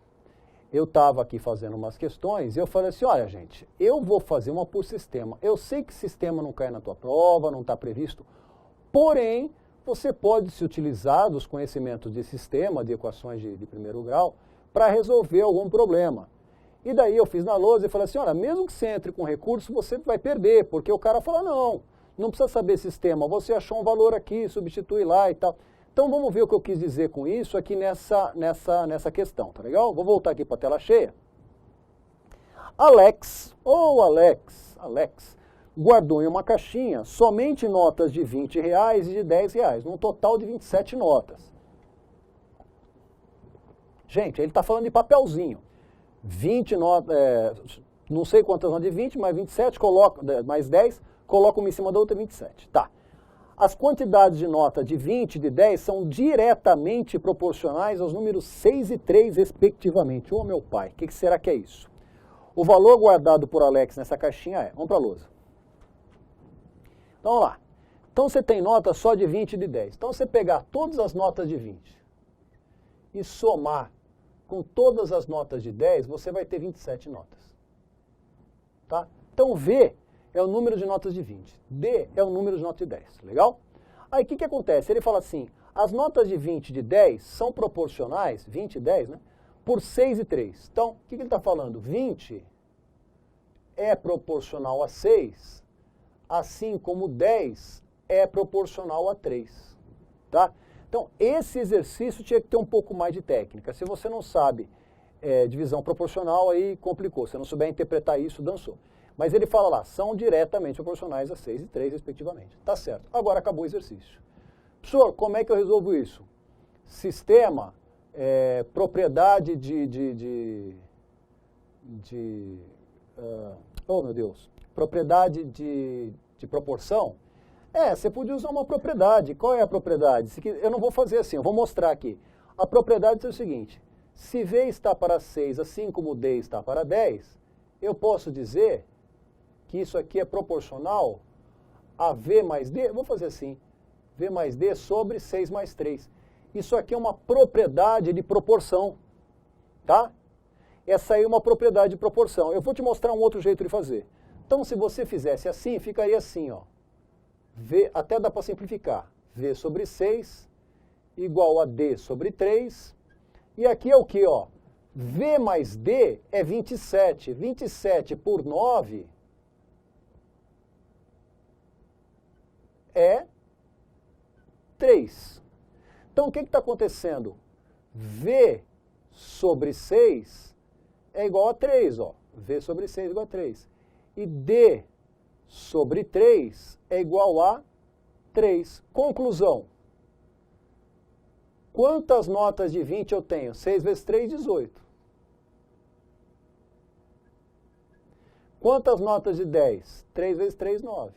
Speaker 1: eu estava aqui fazendo umas questões e eu falei assim, olha gente, eu vou fazer uma por sistema. Eu sei que sistema não cai na tua prova, não está previsto, porém, você pode se utilizar dos conhecimentos de sistema, de equações de primeiro grau, para resolver algum problema. E daí eu fiz na lousa e falei assim, olha, mesmo que você entre com recurso, você vai perder, porque o cara fala, não precisa saber sistema, você achou um valor aqui, substitui lá e tal. Então vamos ver o que eu quis dizer com isso aqui nessa questão, tá legal? Vou voltar aqui para a tela cheia. Alex, guardou em uma caixinha somente notas de R$20 e de R$10, num total de 27 notas. Gente, ele está falando de papelzinho. 20 notas, não sei quantas notas de 20, mas 27, mais 10, coloca uma em cima da outra, 27. Tá. As quantidades de nota de 20 e de 10 são diretamente proporcionais aos números 6 e 3, respectivamente. Ô, meu pai, o que será que é isso? O valor guardado por Alex nessa caixinha é... Vamos para a lousa. Então, vamos lá. Então, você tem nota só de 20 e de 10. Então, você pegar todas as notas de 20 e somar com todas as notas de 10, você vai ter 27 notas. Tá? Então, V é o número de notas de 20. D é o número de notas de 10. Legal? Aí o que acontece? Ele fala assim, as notas de 20 e de 10 são proporcionais, 20 e 10, né? Por 6 e 3. Então, o que ele está falando? 20 é proporcional a 6, assim como 10 é proporcional a 3. Tá? Então, esse exercício tinha que ter um pouco mais de técnica. Se você não sabe divisão proporcional, aí complicou. Se não souber interpretar isso, dançou. Mas ele fala lá, são diretamente proporcionais a 6 e 3, respectivamente. Tá certo. Agora acabou o exercício. Professor, como é que eu resolvo isso? Sistema, propriedade oh, meu Deus. Propriedade de proporção. Você podia usar uma propriedade. Qual é a propriedade? Eu não vou fazer assim, eu vou mostrar aqui. A propriedade é o seguinte, se V está para 6, assim como D está para 10, eu posso dizer que isso aqui é proporcional a V mais D, vou fazer assim, V mais D sobre 6 mais 3. Isso aqui é uma propriedade de proporção, tá? Essa aí é uma propriedade de proporção. Eu vou te mostrar um outro jeito de fazer. Então, se você fizesse assim, ficaria assim, ó. V, até dá para simplificar. V sobre 6 igual a D sobre 3. E aqui é o que, ó? V mais D é 27. 27 por 9 é 3. Então, o que está acontecendo? V sobre 6 é igual a 3, ó. V sobre 6 é igual a 3. E D sobre 3 é igual a 3. Conclusão. Quantas notas de 20 eu tenho? 6 vezes 3, 18. Quantas notas de 10? 3 vezes 3, 9.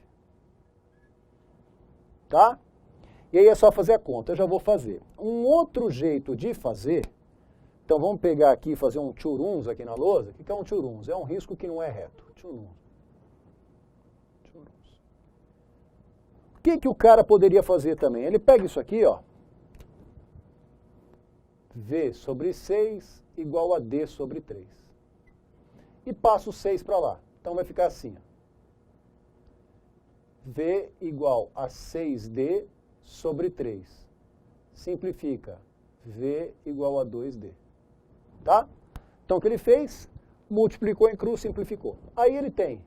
Speaker 1: Tá? E aí é só fazer a conta, eu já vou fazer. Um outro jeito de fazer, então vamos pegar aqui e fazer um churuns aqui na lousa. O que é um churuns? É um risco que não é reto. Churuns. O que o cara poderia fazer também? Ele pega isso aqui, ó. V sobre 6 igual a D sobre 3. E passa o 6 para lá. Então vai ficar assim, ó. V igual a 6D sobre 3. Simplifica. V igual a 2D. Tá? Então o que ele fez? Multiplicou em cruz, simplificou. Aí ele tem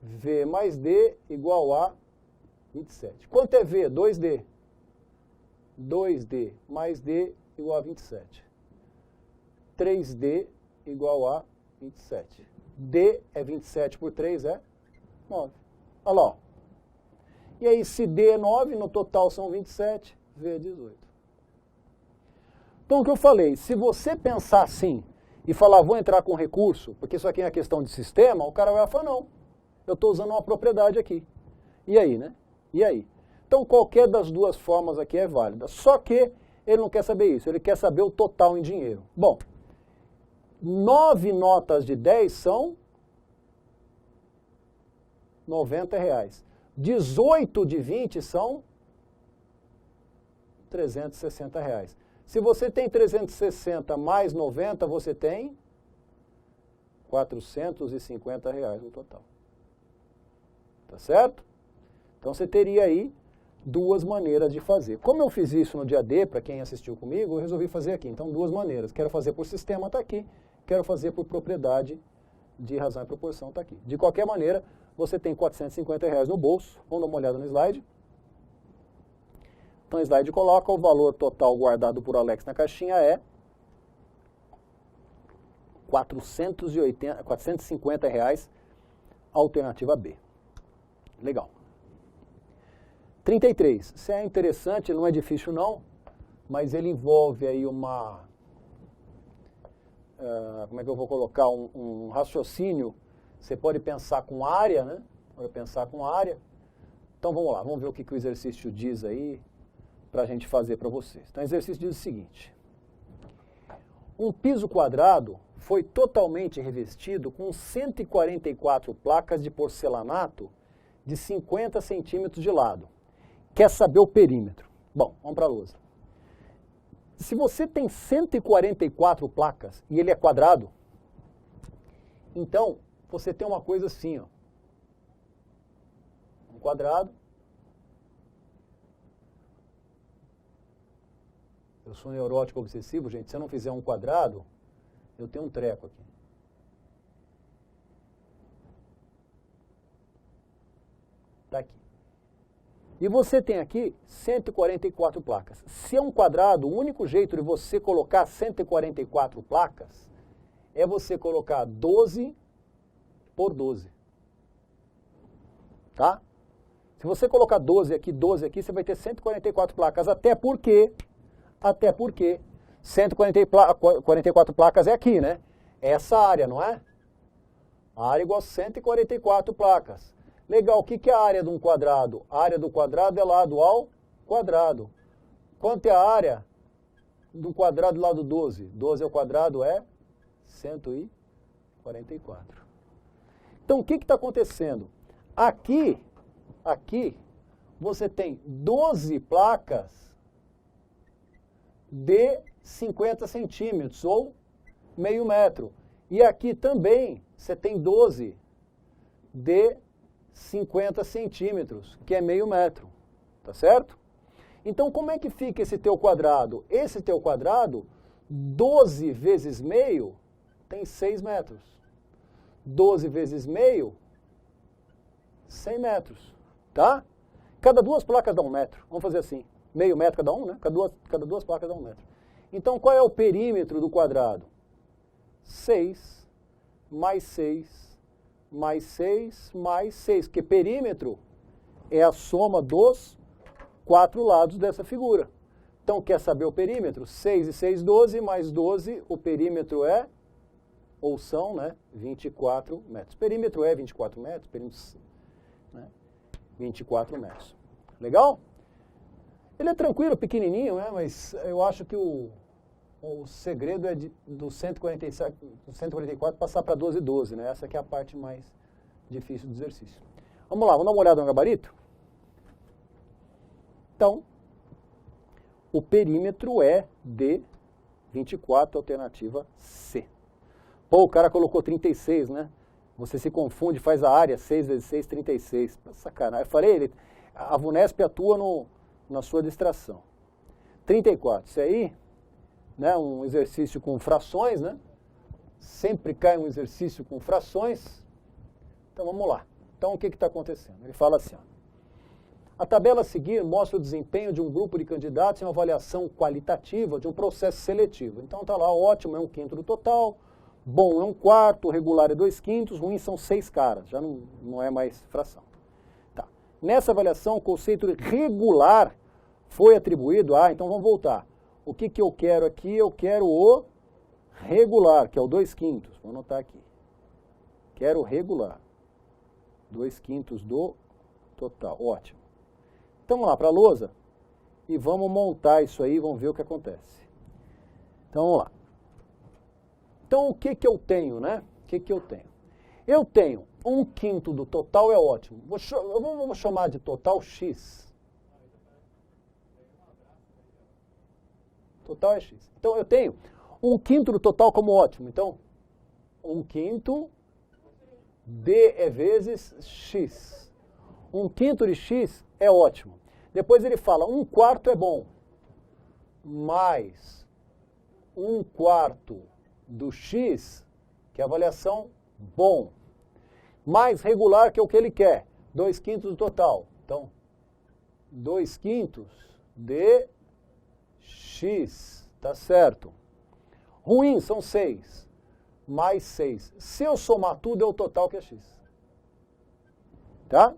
Speaker 1: V mais D igual a 27. Quanto é V? 2D. 2D mais D igual a 27. 3D igual a 27. D é 27 por 3 é 9. Olha lá, ó. E aí, se D é 9, no total são 27, V é 18. Então, o que eu falei, se você pensar assim e falar, vou entrar com recurso, porque isso aqui é uma questão de sistema, o cara vai falar, não, eu estou usando uma propriedade aqui. E aí, né? E aí? Então, qualquer das duas formas aqui é válida. Só que ele não quer saber isso, ele quer saber o total em dinheiro. Bom, 9 notas de 10 são R$90. 18 de 20 são R$360. Se você tem 360 mais 90, você tem R$450 no total. Tá certo? Então você teria aí duas maneiras de fazer. Como eu fiz isso no dia D, para quem assistiu comigo, eu resolvi fazer aqui. Então, duas maneiras. Quero fazer por sistema, está aqui. Quero fazer por propriedade de razão e proporção, está aqui. De qualquer maneira, você tem R$450 no bolso. Vamos dar uma olhada no slide. Então, o slide coloca o valor total guardado por Alex na caixinha é R$450, alternativa B. Legal. 33. Isso é interessante, não é difícil não, mas ele envolve aí uma... como é que eu vou colocar? Um raciocínio. Você pode pensar com área, né? Pode pensar com área. Então vamos lá, vamos ver o que o exercício diz aí para a gente fazer para vocês. Então o exercício diz o seguinte. Um piso quadrado foi totalmente revestido com 144 placas de porcelanato de 50 centímetros de lado. Quer saber o perímetro? Bom, vamos para a lousa. Se você tem 144 placas e ele é quadrado, então você tem uma coisa assim, ó. Um quadrado. Eu sou neurótico obsessivo, gente. Se eu não fizer um quadrado, eu tenho um treco aqui. Está aqui. E você tem aqui 144 placas. Se é um quadrado, o único jeito de você colocar 144 placas é você colocar 12 por 12. Tá? Se você colocar 12 aqui, você vai ter 144 placas. Até porque 144 placas é aqui, né? É essa área, não é? A área igual a 144 placas. Legal, o que é a área de um quadrado? A área do quadrado é lado ao quadrado. Quanto é a área do quadrado lado 12? 12 ao quadrado é 144. Então, o que está acontecendo? Aqui, você tem 12 placas de 50 centímetros, ou meio metro. E aqui também você tem 12 de 50 centímetros, que é meio metro. Tá certo? Então, como é que fica esse teu quadrado? Esse teu quadrado, 12 vezes meio, tem 6 metros. 12 vezes meio, 100 metros. Tá? Cada duas placas dá 1 metro. Vamos fazer assim. Meio metro cada um, né? Cada duas placas dá 1 metro. Então, qual é o perímetro do quadrado? 6 mais 6 mais 6 mais 6. Porque perímetro é a soma dos 4 lados dessa figura. Então, quer saber o perímetro? 6 e 6, 12, mais 12, o perímetro é, ou são, né, 24 metros. Perímetro é 24 metros, perímetro, né, 24 metros. Legal? Ele é tranquilo, pequenininho, né, mas eu acho que o segredo é do 144 passar para 12 e 12, né? Essa aqui é a parte mais difícil do exercício. Vamos lá, vamos dar uma olhada no gabarito? Então, o perímetro é de 24, alternativa C. Pô, o cara colocou 36, né? Você se confunde, faz a área 6 vezes 6, 36. Sacanagem. Eu falei, a VUNESP atua na sua distração. 34, isso aí, né, um exercício com frações, né? Sempre cai um exercício com frações. Então vamos lá. Então o que está acontecendo? Ele fala assim, ó, a tabela a seguir mostra o desempenho de um grupo de candidatos em uma avaliação qualitativa de um processo seletivo. Então está lá, ótimo é 1/5 do total, bom é 1/4, regular é 2/5, ruim são 6 caras, já não é mais fração. Tá. Nessa avaliação, o conceito regular foi atribuído a, então vamos voltar. O que eu quero aqui? Eu quero o regular, que é o 2/5. Vou anotar aqui. Quero o regular. 2/5 do total. Ótimo. Então vamos lá para a lousa e vamos montar isso aí, vamos ver o que acontece. Então vamos lá. Então o que eu tenho, né? O que eu tenho? Eu tenho 1/5 do total é ótimo. Vou chamar de total X. Total é X. Então, eu tenho 1/5 do total como ótimo. Então, 1/5 D é vezes X. 1/5 de X é ótimo. Depois ele fala, 1/4 é bom. Mais 1/4 do X, que é a avaliação bom. Mais regular, que é o que ele quer. 2/5 do total. Então, 2/5 de X. Tá certo. Ruim são 6. Mais 6. Se eu somar tudo, é o total que é X. Tá?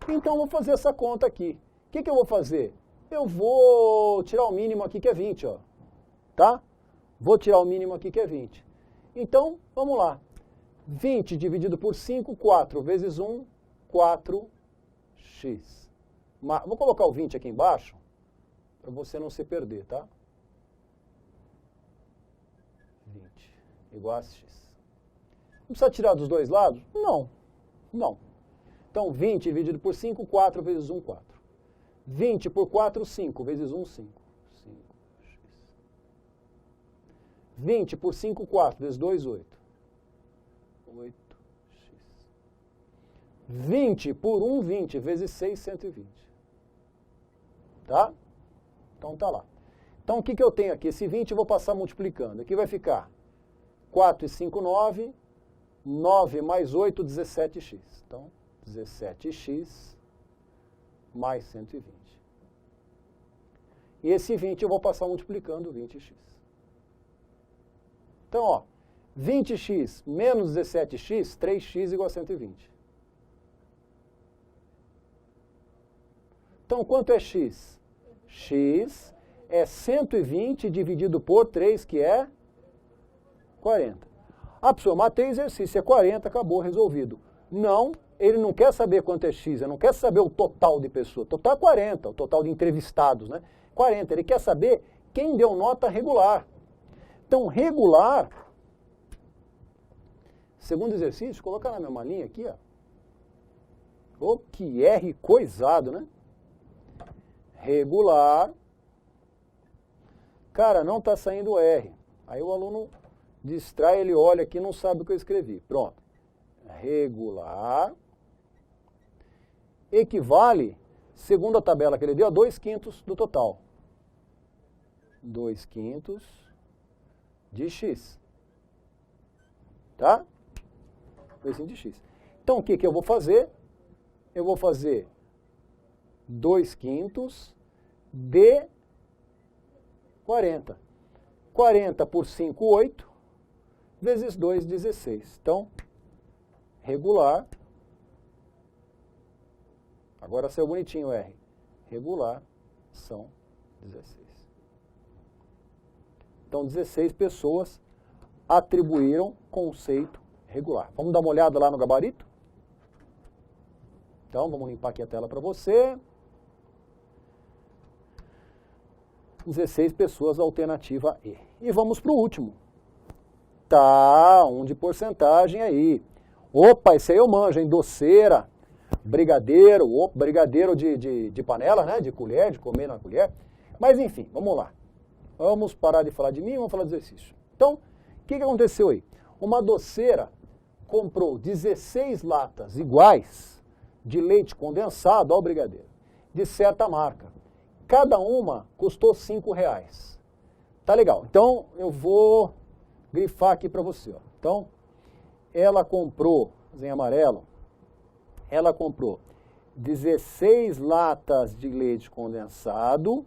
Speaker 1: Então, vou fazer essa conta aqui. O que eu vou fazer? Eu vou tirar o mínimo aqui, que é 20, ó. Tá? Vou tirar o mínimo aqui, que é 20. Então, vamos lá. 20 dividido por 5, 4 vezes 1, 4x. Vou colocar o 20 aqui embaixo, para você não se perder, tá? 20 igual a x. Não precisa tirar dos dois lados? Não. Não. Então, 20 dividido por 5, 4 vezes 1, 4. 20 por 4, 5 vezes 1, 5. 20 por 5, 4, vezes 2, 8. 8x. 20 por 1, 20, vezes 6, 120. Tá? Então tá lá. Então o que eu tenho aqui? Esse 20 eu vou passar multiplicando. Aqui vai ficar 4 e 5, 9. 9 mais 8, 17x. Então, 17x mais 120. E esse 20 eu vou passar multiplicando 20x. Então, ó, 20x menos 17x, 3x igual a 120. Então, quanto é x? X é 120 dividido por 3, que é 40. Ah, professor, matei exercício, é 40, acabou, resolvido. Não, ele não quer saber quanto é x, ele não quer saber o total de pessoas. O total é 40, o total de entrevistados, né? 40, ele quer saber quem deu nota regular. Então, regular, segundo exercício, colocar na mesma linha aqui, ó. O que R coisado, né? Regular. Cara, não está saindo R. Aí o aluno distrai, ele olha aqui e não sabe o que eu escrevi. Pronto. Regular equivale, segundo a tabela que ele deu, a 2/5 do total. 2/5 de x. Tá? 2/5 de x. Então, o que eu vou fazer? Eu vou fazer 2/5 de 40. 40 por 5, 8, vezes 2, 16. Então, regular, agora saiu bonitinho o R. Regular são 16. Então, 16 pessoas atribuíram conceito regular. Vamos dar uma olhada lá no gabarito? Então, vamos limpar aqui a tela para você. 16 pessoas, alternativa E. E vamos para o último. Tá, um de porcentagem aí. Opa, esse aí eu manjo, hein? Doceira, brigadeiro, brigadeiro de panela, né? De colher, de comer na colher. Mas enfim, vamos lá. Vamos parar de falar de mim e vamos falar do exercício. Então, o que aconteceu aí? Uma doceira comprou 16 latas iguais de leite condensado ao brigadeiro, de certa marca. Cada uma custou R$5. Tá legal. Então, eu vou grifar aqui para você. Ó. Então, ela comprou, em amarelo, ela comprou 16 latas de leite condensado,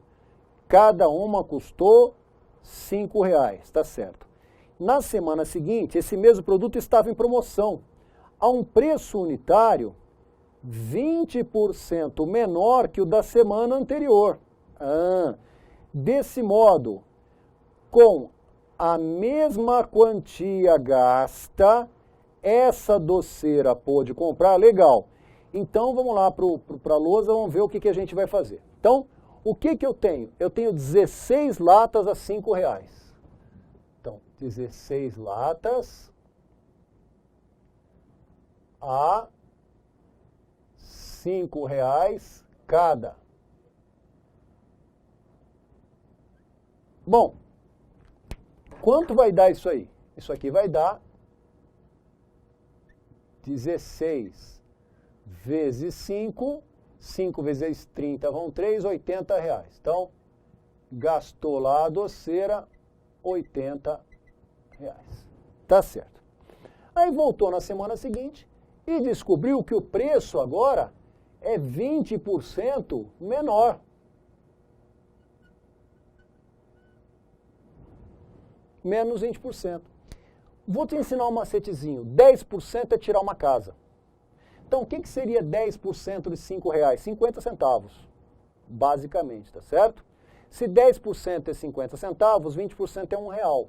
Speaker 1: cada uma custou R$5, tá certo. Na semana seguinte, esse mesmo produto estava em promoção, a um preço unitário 20% menor que o da semana anterior. Desse modo, com a mesma quantia gasta, essa doceira pôde comprar, legal. Então, vamos lá para a lousa, vamos ver o que a gente vai fazer. Então, o que eu tenho? Eu tenho 16 latas a R$5. Então, 16 latas a R$5 cada. Bom, quanto vai dar isso aí? Isso aqui vai dar 16 vezes 5, 5 vezes 30 vão 3, R$80. Então, gastou lá a doceira R$80. Tá certo. Aí voltou na semana seguinte e descobriu que o preço agora é 20% menor. Menos 20%. Vou te ensinar um macetezinho. 10% é tirar uma casa. Então, o que seria 10% de R$5? 50 centavos, basicamente, tá certo? Se 10% é 50 centavos, 20% é R$1,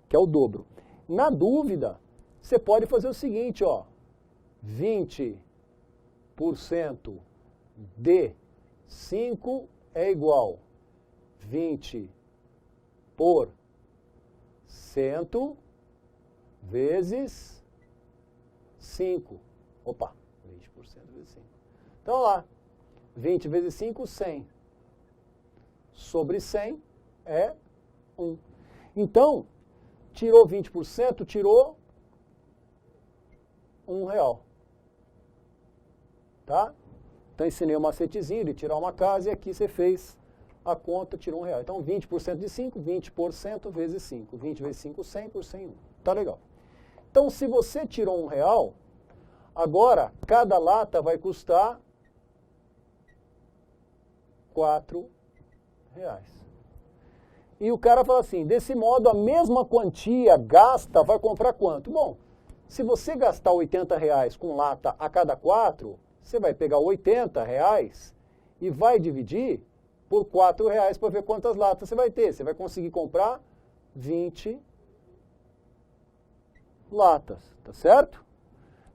Speaker 1: que é o dobro. Na dúvida, você pode fazer o seguinte, ó. 20% de 5 é igual 20 por 100 vezes 5. Opa, 20% vezes 5. Então, lá, 20 vezes 5, 100. Sobre 100 é 1. Então, tirou 20%, tirou R$1. Tá? Então, ensinei o macetezinho de tirar uma casa e aqui você fez a conta, tirou R$1. Então, 20% de 5, 20% vezes 5. 20 vezes 5, 100 por 100, 1. Tá legal. Então, se você tirou R$1, agora, cada lata vai custar R$4. E o cara fala assim, desse modo, a mesma quantia gasta vai comprar quanto? Bom, se você gastar R$80 com lata a cada 4, você vai pegar R$80 e vai dividir por R$4 para ver quantas latas você vai ter. Você vai conseguir comprar 20 latas, tá certo?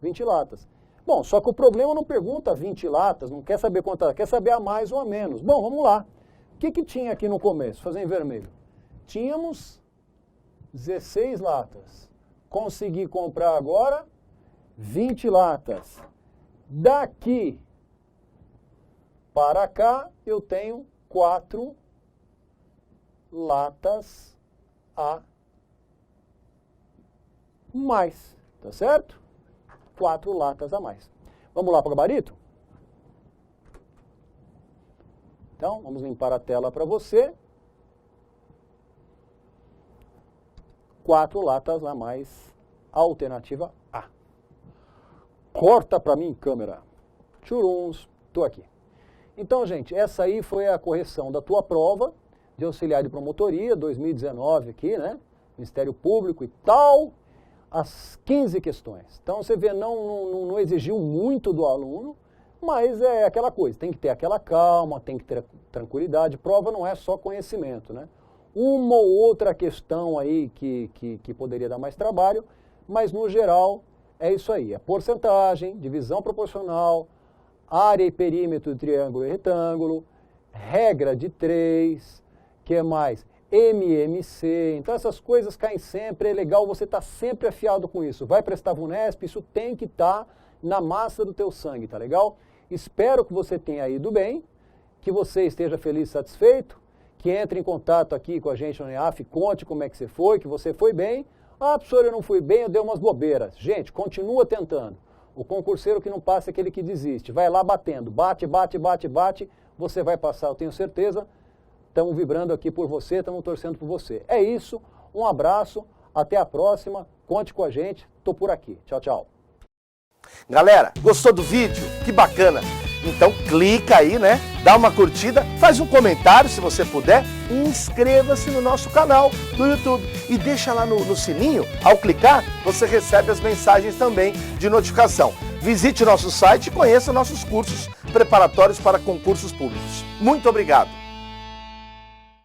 Speaker 1: 20 latas. Bom, só que o problema não pergunta 20 latas, não quer saber quantas, quer saber a mais ou a menos. Bom, vamos lá. O que tinha aqui no começo? Fazer em vermelho. Tínhamos 16 latas. Consegui comprar agora 20 latas. Daqui para cá, eu tenho 4 latas a mais, tá certo? 4 latas a mais. Vamos lá para o gabarito? Então, vamos limpar a tela para você. 4 latas a mais, alternativa A. Corta para mim, câmera. Churuns, estou aqui. Então, gente, essa aí foi a correção da tua prova de auxiliar de promotoria, 2019 aqui, né? Ministério Público e tal, as 15 questões. Então, você vê, não exigiu muito do aluno, mas é aquela coisa, tem que ter aquela calma, tem que ter tranquilidade. Prova não é só conhecimento, né? Uma ou outra questão aí que poderia dar mais trabalho, mas no geral é isso aí. É porcentagem, divisão proporcional, área e perímetro de triângulo e retângulo, regra de 3, que mais? MMC. Então essas coisas caem sempre, é legal você estar sempre afiado com isso. Vai prestar VUNESP, isso tem que estar na massa do teu sangue, tá legal? Espero que você tenha ido bem, que você esteja feliz e satisfeito, que entre em contato aqui com a gente no NEAF, conte como é que você foi, que você foi bem. Ah, professor, eu não fui bem, eu dei umas bobeiras. Gente, continua tentando. O concurseiro que não passa é aquele que desiste. Vai lá batendo, bate, bate, bate, bate, você vai passar, eu tenho certeza. Estamos vibrando aqui por você, estamos torcendo por você. É isso, um abraço, até a próxima, conte com a gente, estou por aqui. Tchau, tchau.
Speaker 2: Galera, gostou do vídeo? Que bacana! Então clica aí, né? Dá uma curtida, faz um comentário se você puder e inscreva-se no nosso canal do YouTube. E deixa lá no sininho, ao clicar, você recebe as mensagens também de notificação. Visite nosso site e conheça nossos cursos preparatórios para concursos públicos. Muito obrigado!